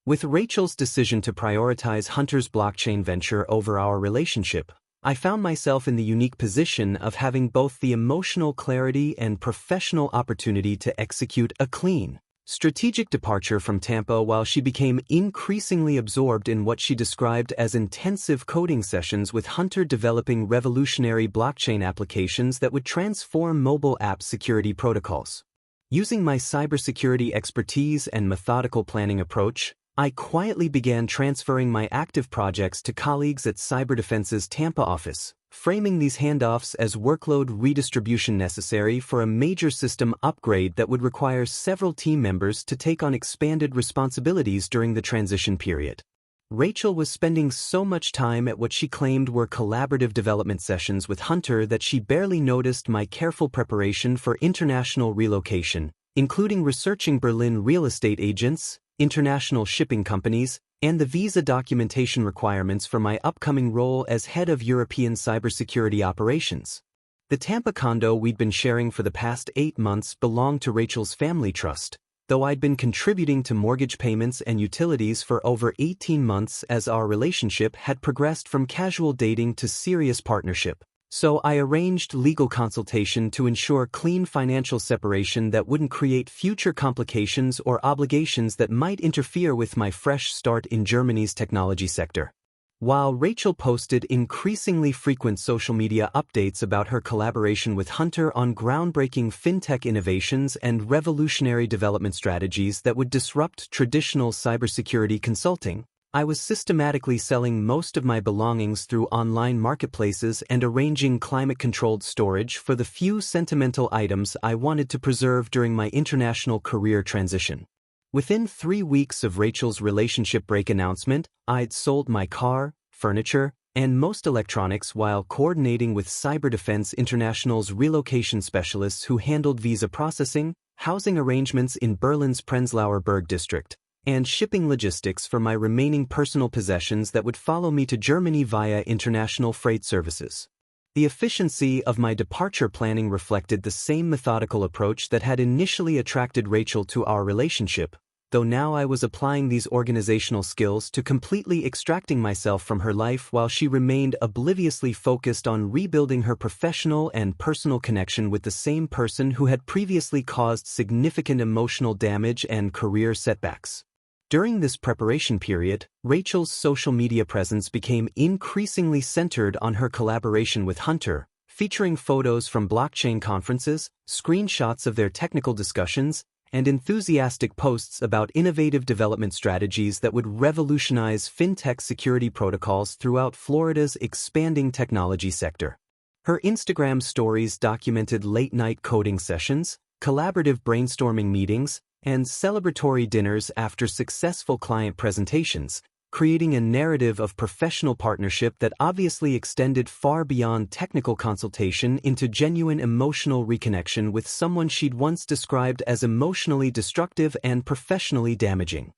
With Rachel's decision to prioritize Hunter's blockchain venture over our relationship, I found myself in the unique position of having both the emotional clarity and professional opportunity to execute a clean, strategic departure from Tampa while she became increasingly absorbed in what she described as intensive coding sessions with Hunter developing revolutionary blockchain applications that would transform mobile app security protocols. Using my cybersecurity expertise and methodical planning approach, I quietly began transferring my active projects to colleagues at Cyberdefense's Tampa office, framing these handoffs as workload redistribution necessary for a major system upgrade that would require several team members to take on expanded responsibilities during the transition period. Rachel was spending so much time at what she claimed were collaborative development sessions with Hunter that she barely noticed my careful preparation for international relocation, including researching Berlin real estate agents, international shipping companies, and the visa documentation requirements for my upcoming role as head of European cybersecurity operations. The Tampa condo we'd been sharing for the past 8 months belonged to Rachel's family trust, though I'd been contributing to mortgage payments and utilities for over 18 months as our relationship had progressed from casual dating to serious partnership. So I arranged legal consultation to ensure clean financial separation that wouldn't create future complications or obligations that might interfere with my fresh start in Germany's technology sector. While Rachel posted increasingly frequent social media updates about her collaboration with Hunter on groundbreaking fintech innovations and revolutionary development strategies that would disrupt traditional cybersecurity consulting, I was systematically selling most of my belongings through online marketplaces and arranging climate-controlled storage for the few sentimental items I wanted to preserve during my international career transition. Within 3 weeks of Rachel's relationship break announcement, I'd sold my car, furniture, and most electronics while coordinating with Cyberdefense International's relocation specialists who handled visa processing, housing arrangements in Berlin's Prenzlauer Berg district, and shipping logistics for my remaining personal possessions that would follow me to Germany via international freight services. The efficiency of my departure planning reflected the same methodical approach that had initially attracted Rachel to our relationship, though now I was applying these organizational skills to completely extracting myself from her life while she remained obliviously focused on rebuilding her professional and personal connection with the same person who had previously caused significant emotional damage and career setbacks. During this preparation period, Rachel's social media presence became increasingly centered on her collaboration with Hunter, featuring photos from blockchain conferences, screenshots of their technical discussions, and enthusiastic posts about innovative development strategies that would revolutionize fintech security protocols throughout Florida's expanding technology sector. Her Instagram stories documented late-night coding sessions, collaborative brainstorming meetings, and celebratory dinners after successful client presentations, creating a narrative of professional partnership that obviously extended far beyond technical consultation into genuine emotional reconnection with someone she'd once described as emotionally destructive and professionally damaging.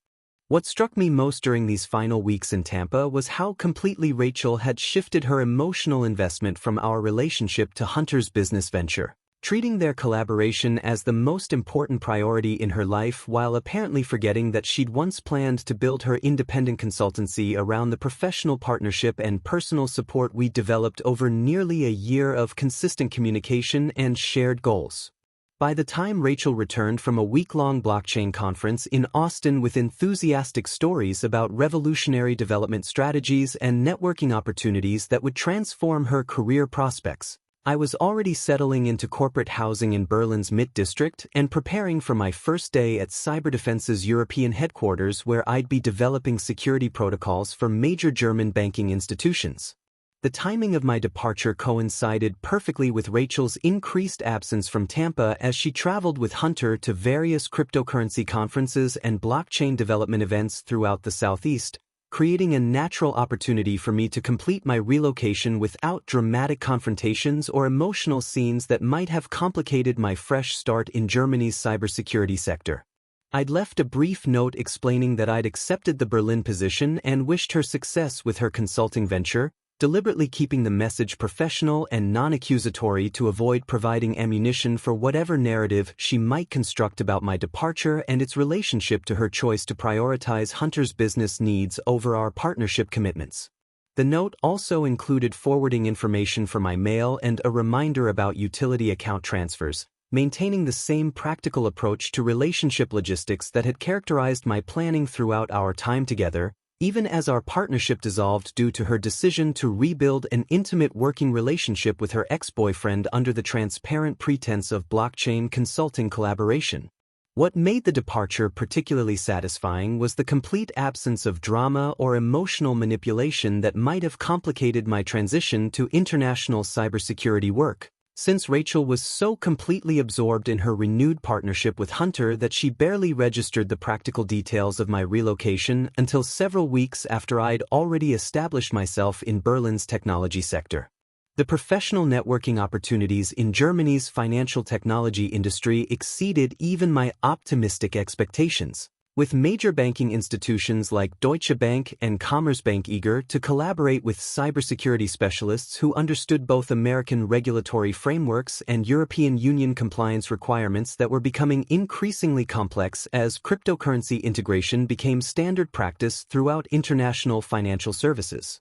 What struck me most during these final weeks in Tampa was how completely Rachel had shifted her emotional investment from our relationship to Hunter's business venture, treating their collaboration as the most important priority in her life while apparently forgetting that she'd once planned to build her independent consultancy around the professional partnership and personal support we developed over nearly a year of consistent communication and shared goals. By the time Rachel returned from a week-long blockchain conference in Austin with enthusiastic stories about revolutionary development strategies and networking opportunities that would transform her career prospects, I was already settling into corporate housing in Berlin's Mitte district and preparing for my first day at Cyberdefense's European headquarters where I'd be developing security protocols for major German banking institutions. The timing of my departure coincided perfectly with Rachel's increased absence from Tampa as she traveled with Hunter to various cryptocurrency conferences and blockchain development events throughout the Southeast, creating a natural opportunity for me to complete my relocation without dramatic confrontations or emotional scenes that might have complicated my fresh start in Germany's cybersecurity sector. I'd left a brief note explaining that I'd accepted the Berlin position and wished her success with her consulting venture, deliberately keeping the message professional and non-accusatory to avoid providing ammunition for whatever narrative she might construct about my departure and its relationship to her choice to prioritize Hunter's business needs over our partnership commitments. The note also included forwarding information for my mail and a reminder about utility account transfers, maintaining the same practical approach to relationship logistics that had characterized my planning throughout our time together, even as our partnership dissolved due to her decision to rebuild an intimate working relationship with her ex-boyfriend under the transparent pretense of blockchain consulting collaboration. What made the departure particularly satisfying was the complete absence of drama or emotional manipulation that might have complicated my transition to international cybersecurity work, since Rachel was so completely absorbed in her renewed partnership with Hunter that she barely registered the practical details of my relocation until several weeks after I'd already established myself in Berlin's technology sector. The professional networking opportunities in Germany's financial technology industry exceeded even my optimistic expectations, with major banking institutions like Deutsche Bank and Commerzbank eager to collaborate with cybersecurity specialists who understood both American regulatory frameworks and European Union compliance requirements that were becoming increasingly complex as cryptocurrency integration became standard practice throughout international financial services.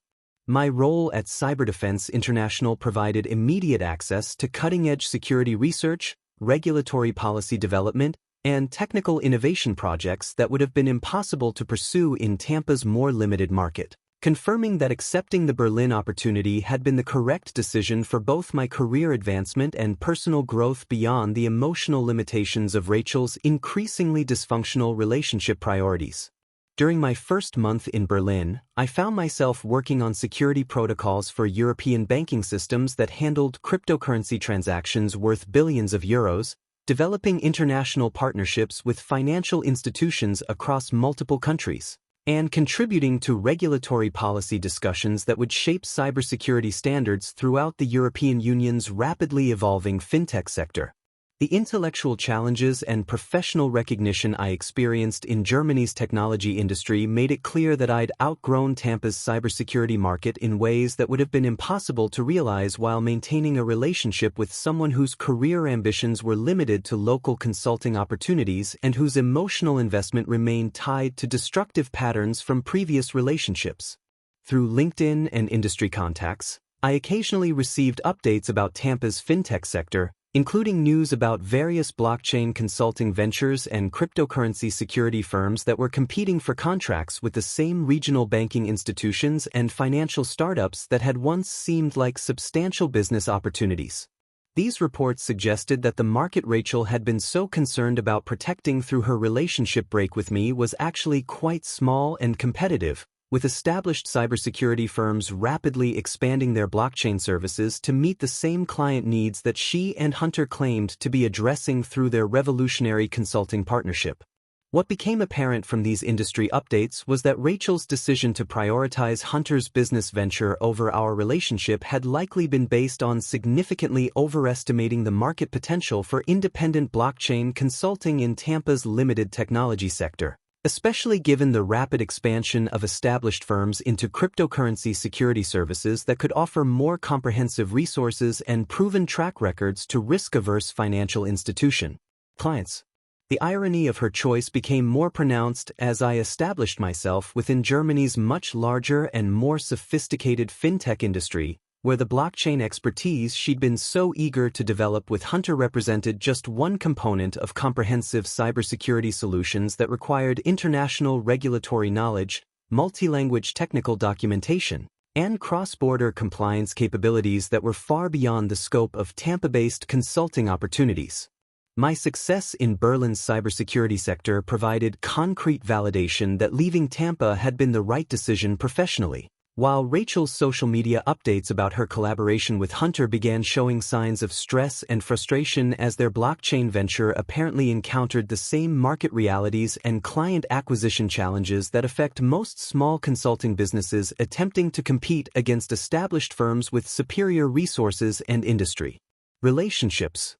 My role at Cyberdefense International provided immediate access to cutting-edge security research, regulatory policy development, and technical innovation projects that would have been impossible to pursue in Tampa's more limited market, confirming that accepting the Berlin opportunity had been the correct decision for both my career advancement and personal growth beyond the emotional limitations of Rachel's increasingly dysfunctional relationship priorities. During my first month in Berlin, I found myself working on security protocols for European banking systems that handled cryptocurrency transactions worth billions of euros, developing international partnerships with financial institutions across multiple countries, and contributing to regulatory policy discussions that would shape cybersecurity standards throughout the European Union's rapidly evolving fintech sector. The intellectual challenges and professional recognition I experienced in Germany's technology industry made it clear that I'd outgrown Tampa's cybersecurity market in ways that would have been impossible to realize while maintaining a relationship with someone whose career ambitions were limited to local consulting opportunities and whose emotional investment remained tied to destructive patterns from previous relationships. Through LinkedIn and industry contacts, I occasionally received updates about Tampa's fintech sector, including news about various blockchain consulting ventures and cryptocurrency security firms that were competing for contracts with the same regional banking institutions and financial startups that had once seemed like substantial business opportunities. These reports suggested that the market Rachel had been so concerned about protecting through her relationship break with me was actually quite small and competitive, with established cybersecurity firms rapidly expanding their blockchain services to meet the same client needs that she and Hunter claimed to be addressing through their revolutionary consulting partnership. What became apparent from these industry updates was that Rachel's decision to prioritize Hunter's business venture over our relationship had likely been based on significantly overestimating the market potential for independent blockchain consulting in Tampa's limited technology sector, especially given the rapid expansion of established firms into cryptocurrency security services that could offer more comprehensive resources and proven track records to risk-averse financial institution clients. The irony of her choice became more pronounced as I established myself within Germany's much larger and more sophisticated fintech industry, where the blockchain expertise she'd been so eager to develop with Hunter represented just one component of comprehensive cybersecurity solutions that required international regulatory knowledge, multi-language technical documentation, and cross-border compliance capabilities that were far beyond the scope of Tampa-based consulting opportunities. My success in Berlin's cybersecurity sector provided concrete validation that leaving Tampa had been the right decision professionally. While Rachel's social media updates about her collaboration with Hunter began showing signs of stress and frustration as their blockchain venture apparently encountered the same market realities and client acquisition challenges that affect most small consulting businesses attempting to compete against established firms with superior resources and industry relationships.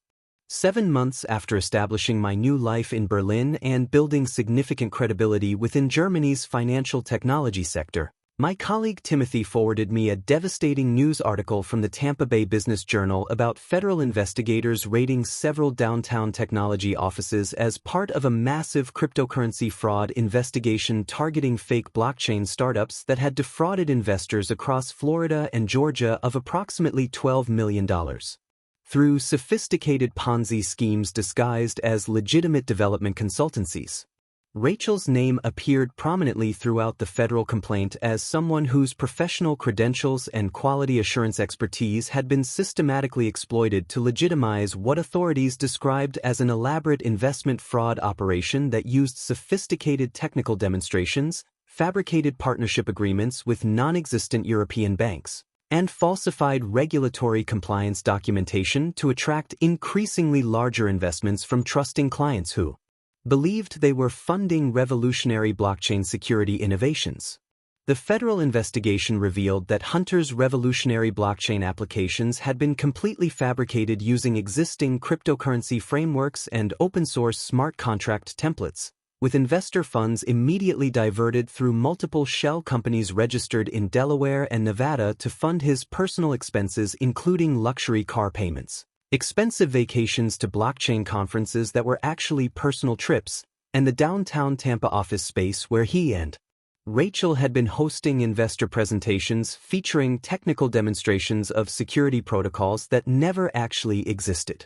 7 months after establishing my new life in Berlin and building significant credibility within Germany's financial technology sector, my colleague Timothy forwarded me a devastating news article from the Tampa Bay Business Journal about federal investigators raiding several downtown technology offices as part of a massive cryptocurrency fraud investigation targeting fake blockchain startups that had defrauded investors across Florida and Georgia of approximately $12 million. Through sophisticated Ponzi schemes disguised as legitimate development consultancies. Rachel's name appeared prominently throughout the federal complaint as someone whose professional credentials and quality assurance expertise had been systematically exploited to legitimize what authorities described as an elaborate investment fraud operation that used sophisticated technical demonstrations, fabricated partnership agreements with non-existent European banks, and falsified regulatory compliance documentation to attract increasingly larger investments from trusting clients who believed they were funding revolutionary blockchain security innovations. The federal investigation revealed that Hunter's revolutionary blockchain applications had been completely fabricated using existing cryptocurrency frameworks and open-source smart contract templates, with investor funds immediately diverted through multiple shell companies registered in Delaware and Nevada to fund his personal expenses, including luxury car payments, expensive vacations to blockchain conferences that were actually personal trips, and the downtown Tampa office space where he and Rachel had been hosting investor presentations featuring technical demonstrations of security protocols that never actually existed.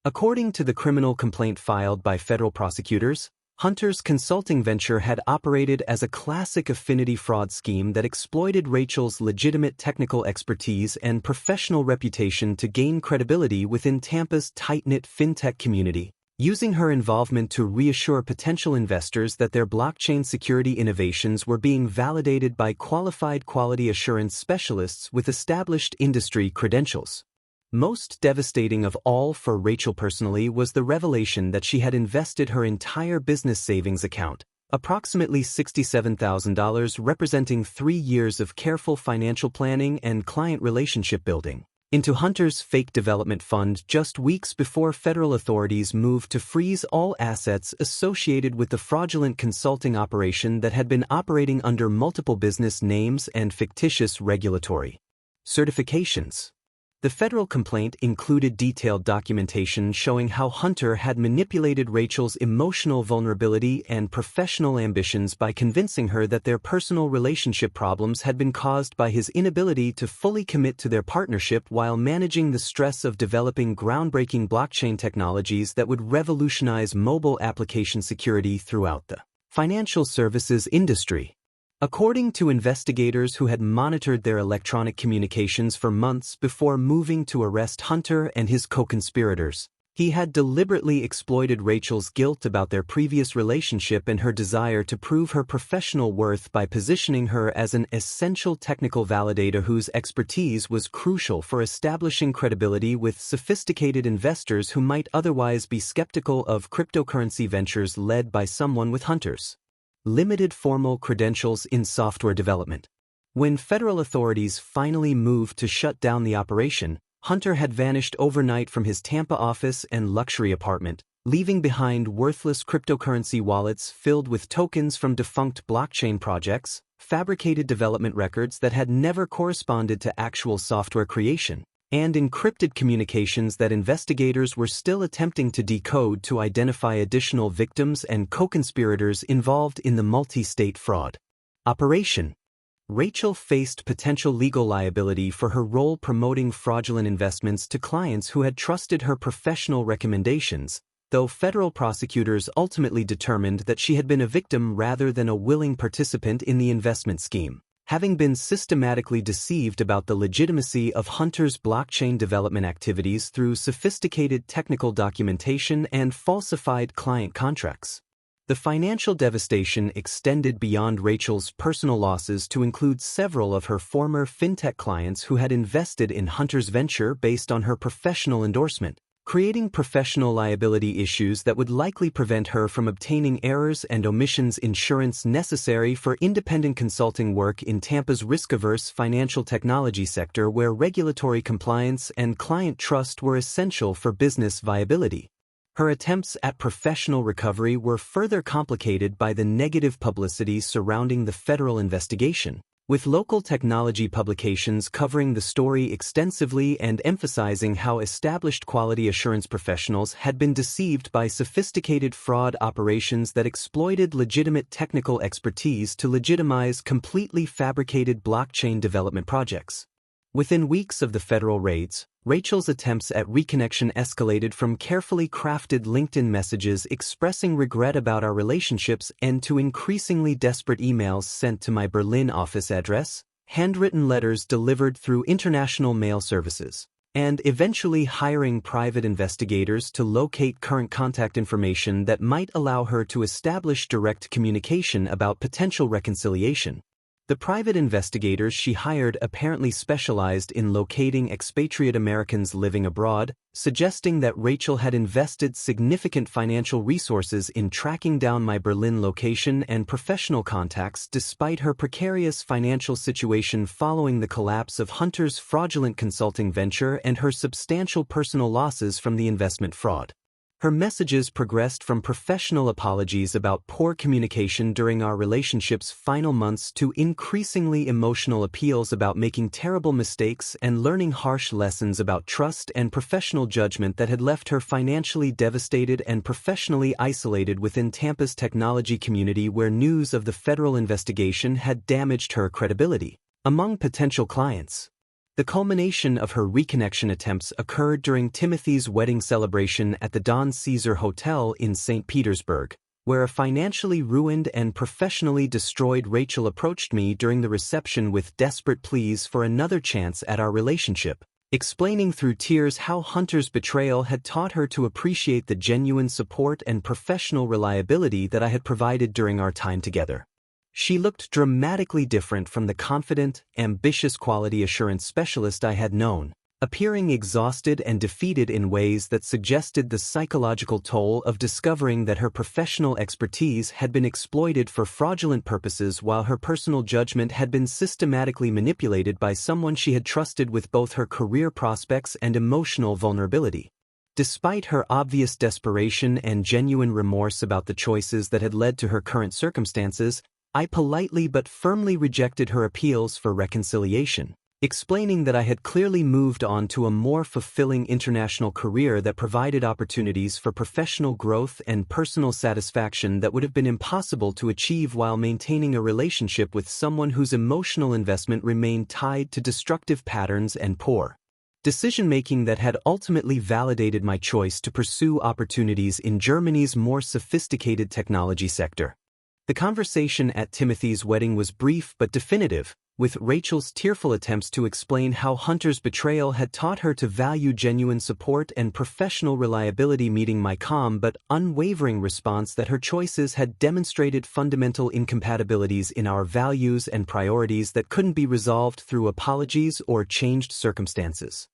According to the criminal complaint filed by federal prosecutors, Hunter's consulting venture had operated as a classic affinity fraud scheme that exploited Rachel's legitimate technical expertise and professional reputation to gain credibility within Tampa's tight-knit fintech community, using her involvement to reassure potential investors that their blockchain security innovations were being validated by qualified quality assurance specialists with established industry credentials. Most devastating of all for Rachel personally was the revelation that she had invested her entire business savings account, approximately $67,000 representing 3 years of careful financial planning and client relationship building, into Hunter's fake development fund just weeks before federal authorities moved to freeze all assets associated with the fraudulent consulting operation that had been operating under multiple business names and fictitious regulatory certifications. The federal complaint included detailed documentation showing how Hunter had manipulated Rachel's emotional vulnerability and professional ambitions by convincing her that their personal relationship problems had been caused by his inability to fully commit to their partnership while managing the stress of developing groundbreaking blockchain technologies that would revolutionize mobile application security throughout the financial services industry. According to investigators who had monitored their electronic communications for months before moving to arrest Hunter and his co-conspirators, he had deliberately exploited Rachel's guilt about their previous relationship and her desire to prove her professional worth by positioning her as an essential technical validator whose expertise was crucial for establishing credibility with sophisticated investors who might otherwise be skeptical of cryptocurrency ventures led by someone with Hunter's limited formal credentials in software development. When federal authorities finally moved to shut down the operation, Hunter had vanished overnight from his Tampa office and luxury apartment, leaving behind worthless cryptocurrency wallets filled with tokens from defunct blockchain projects, fabricated development records that had never corresponded to actual software creation, and encrypted communications that investigators were still attempting to decode to identify additional victims and co-conspirators involved in the multi-state fraud operation. Rachel faced potential legal liability for her role promoting fraudulent investments to clients who had trusted her professional recommendations, though federal prosecutors ultimately determined that she had been a victim rather than a willing participant in the investment scheme, having been systematically deceived about the legitimacy of Hunter's blockchain development activities through sophisticated technical documentation and falsified client contracts. The financial devastation extended beyond Rachel's personal losses to include several of her former fintech clients who had invested in Hunter's venture based on her professional endorsement, creating professional liability issues that would likely prevent her from obtaining errors and omissions insurance necessary for independent consulting work in Tampa's risk-averse financial technology sector where regulatory compliance and client trust were essential for business viability. Her attempts at professional recovery were further complicated by the negative publicity surrounding the federal investigation, with local technology publications covering the story extensively and emphasizing how established quality assurance professionals had been deceived by sophisticated fraud operations that exploited legitimate technical expertise to legitimize completely fabricated blockchain development projects. Within weeks of the federal raids, Rachel's attempts at reconnection escalated from carefully crafted LinkedIn messages expressing regret about our relationships and to increasingly desperate emails sent to my Berlin office address, handwritten letters delivered through international mail services, and eventually hiring private investigators to locate current contact information that might allow her to establish direct communication about potential reconciliation. The private investigators she hired apparently specialized in locating expatriate Americans living abroad, suggesting that Rachel had invested significant financial resources in tracking down my Berlin location and professional contacts despite her precarious financial situation following the collapse of Hunter's fraudulent consulting venture and her substantial personal losses from the investment fraud. Her messages progressed from professional apologies about poor communication during our relationship's final months to increasingly emotional appeals about making terrible mistakes and learning harsh lessons about trust and professional judgment that had left her financially devastated and professionally isolated within Tampa's technology community, where news of the federal investigation had damaged her credibility among potential clients. The culmination of her reconnection attempts occurred during Timothy's wedding celebration at the Don Caesar Hotel in St. Petersburg, where a financially ruined and professionally destroyed Rachel approached me during the reception with desperate pleas for another chance at our relationship, explaining through tears how Hunter's betrayal had taught her to appreciate the genuine support and professional reliability that I had provided during our time together. She looked dramatically different from the confident, ambitious quality assurance specialist I had known, appearing exhausted and defeated in ways that suggested the psychological toll of discovering that her professional expertise had been exploited for fraudulent purposes while her personal judgment had been systematically manipulated by someone she had trusted with both her career prospects and emotional vulnerability. Despite her obvious desperation and genuine remorse about the choices that had led to her current circumstances, I politely but firmly rejected her appeals for reconciliation, explaining that I had clearly moved on to a more fulfilling international career that provided opportunities for professional growth and personal satisfaction that would have been impossible to achieve while maintaining a relationship with someone whose emotional investment remained tied to destructive patterns and poor decision-making that had ultimately validated my choice to pursue opportunities in Germany's more sophisticated technology sector. The conversation at Timothy's wedding was brief but definitive, with Rachel's tearful attempts to explain how Hunter's betrayal had taught her to value genuine support and professional reliability meeting my calm but unwavering response that her choices had demonstrated fundamental incompatibilities in our values and priorities that couldn't be resolved through apologies or changed circumstances.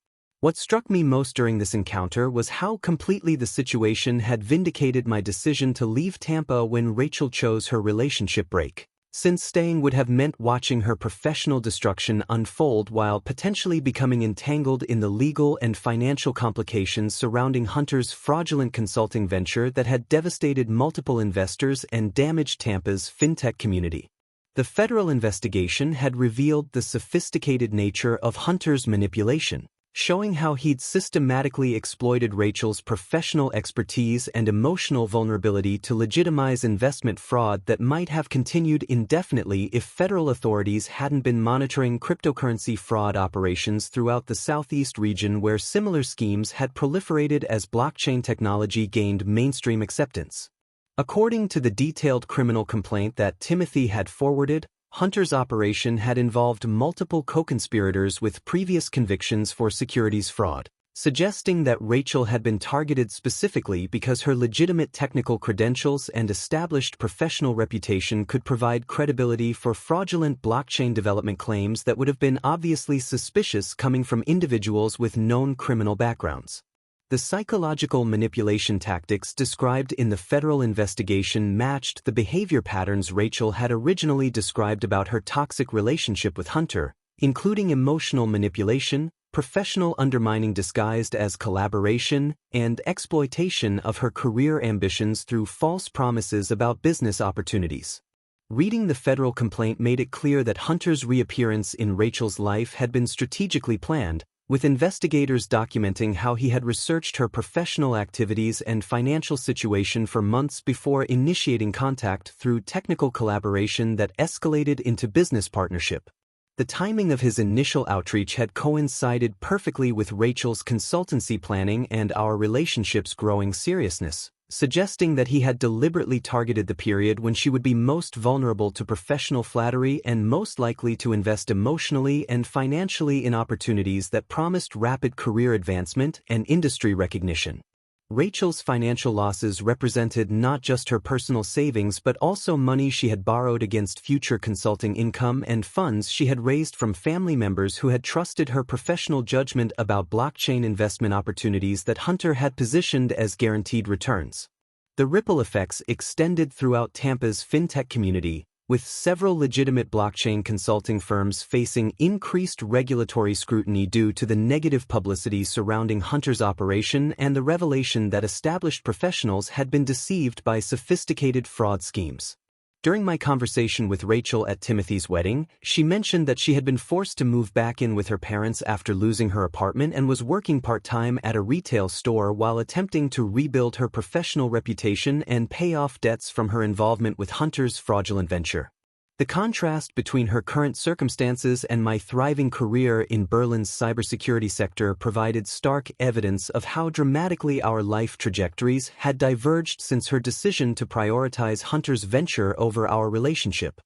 What struck me most during this encounter was how completely the situation had vindicated my decision to leave Tampa when Rachel chose her relationship break, since staying would have meant watching her professional destruction unfold while potentially becoming entangled in the legal and financial complications surrounding Hunter's fraudulent consulting venture that had devastated multiple investors and damaged Tampa's fintech community. The federal investigation had revealed the sophisticated nature of Hunter's manipulation, showing how he'd systematically exploited Rachel's professional expertise and emotional vulnerability to legitimize investment fraud that might have continued indefinitely if federal authorities hadn't been monitoring cryptocurrency fraud operations throughout the Southeast region where similar schemes had proliferated as blockchain technology gained mainstream acceptance. According to the detailed criminal complaint that Timothy had forwarded, Hunter's operation had involved multiple co-conspirators with previous convictions for securities fraud, suggesting that Rachel had been targeted specifically because her legitimate technical credentials and established professional reputation could provide credibility for fraudulent blockchain development claims that would have been obviously suspicious coming from individuals with known criminal backgrounds. The psychological manipulation tactics described in the federal investigation matched the behavior patterns Rachel had originally described about her toxic relationship with Hunter, including emotional manipulation, professional undermining disguised as collaboration, and exploitation of her career ambitions through false promises about business opportunities. Reading the federal complaint made it clear that Hunter's reappearance in Rachel's life had been strategically planned, with investigators documenting how he had researched her professional activities and financial situation for months before initiating contact through technical collaboration that escalated into business partnership. The timing of his initial outreach had coincided perfectly with Rachel's consultancy planning and our relationship's growing seriousness, suggesting that he had deliberately targeted the period when she would be most vulnerable to professional flattery and most likely to invest emotionally and financially in opportunities that promised rapid career advancement and industry recognition. Rachel's financial losses represented not just her personal savings but also money she had borrowed against future consulting income and funds she had raised from family members who had trusted her professional judgment about blockchain investment opportunities that Hunter had positioned as guaranteed returns. The ripple effects extended throughout Tampa's fintech community, with several legitimate blockchain consulting firms facing increased regulatory scrutiny due to the negative publicity surrounding Hunter's operation and the revelation that established professionals had been deceived by sophisticated fraud schemes. During my conversation with Rachel at Timothy's wedding, she mentioned that she had been forced to move back in with her parents after losing her apartment and was working part-time at a retail store while attempting to rebuild her professional reputation and pay off debts from her involvement with Hunter's fraudulent venture. The contrast between her current circumstances and my thriving career in Berlin's cybersecurity sector provided stark evidence of how dramatically our life trajectories had diverged since her decision to prioritize Hunter's venture over our relationship.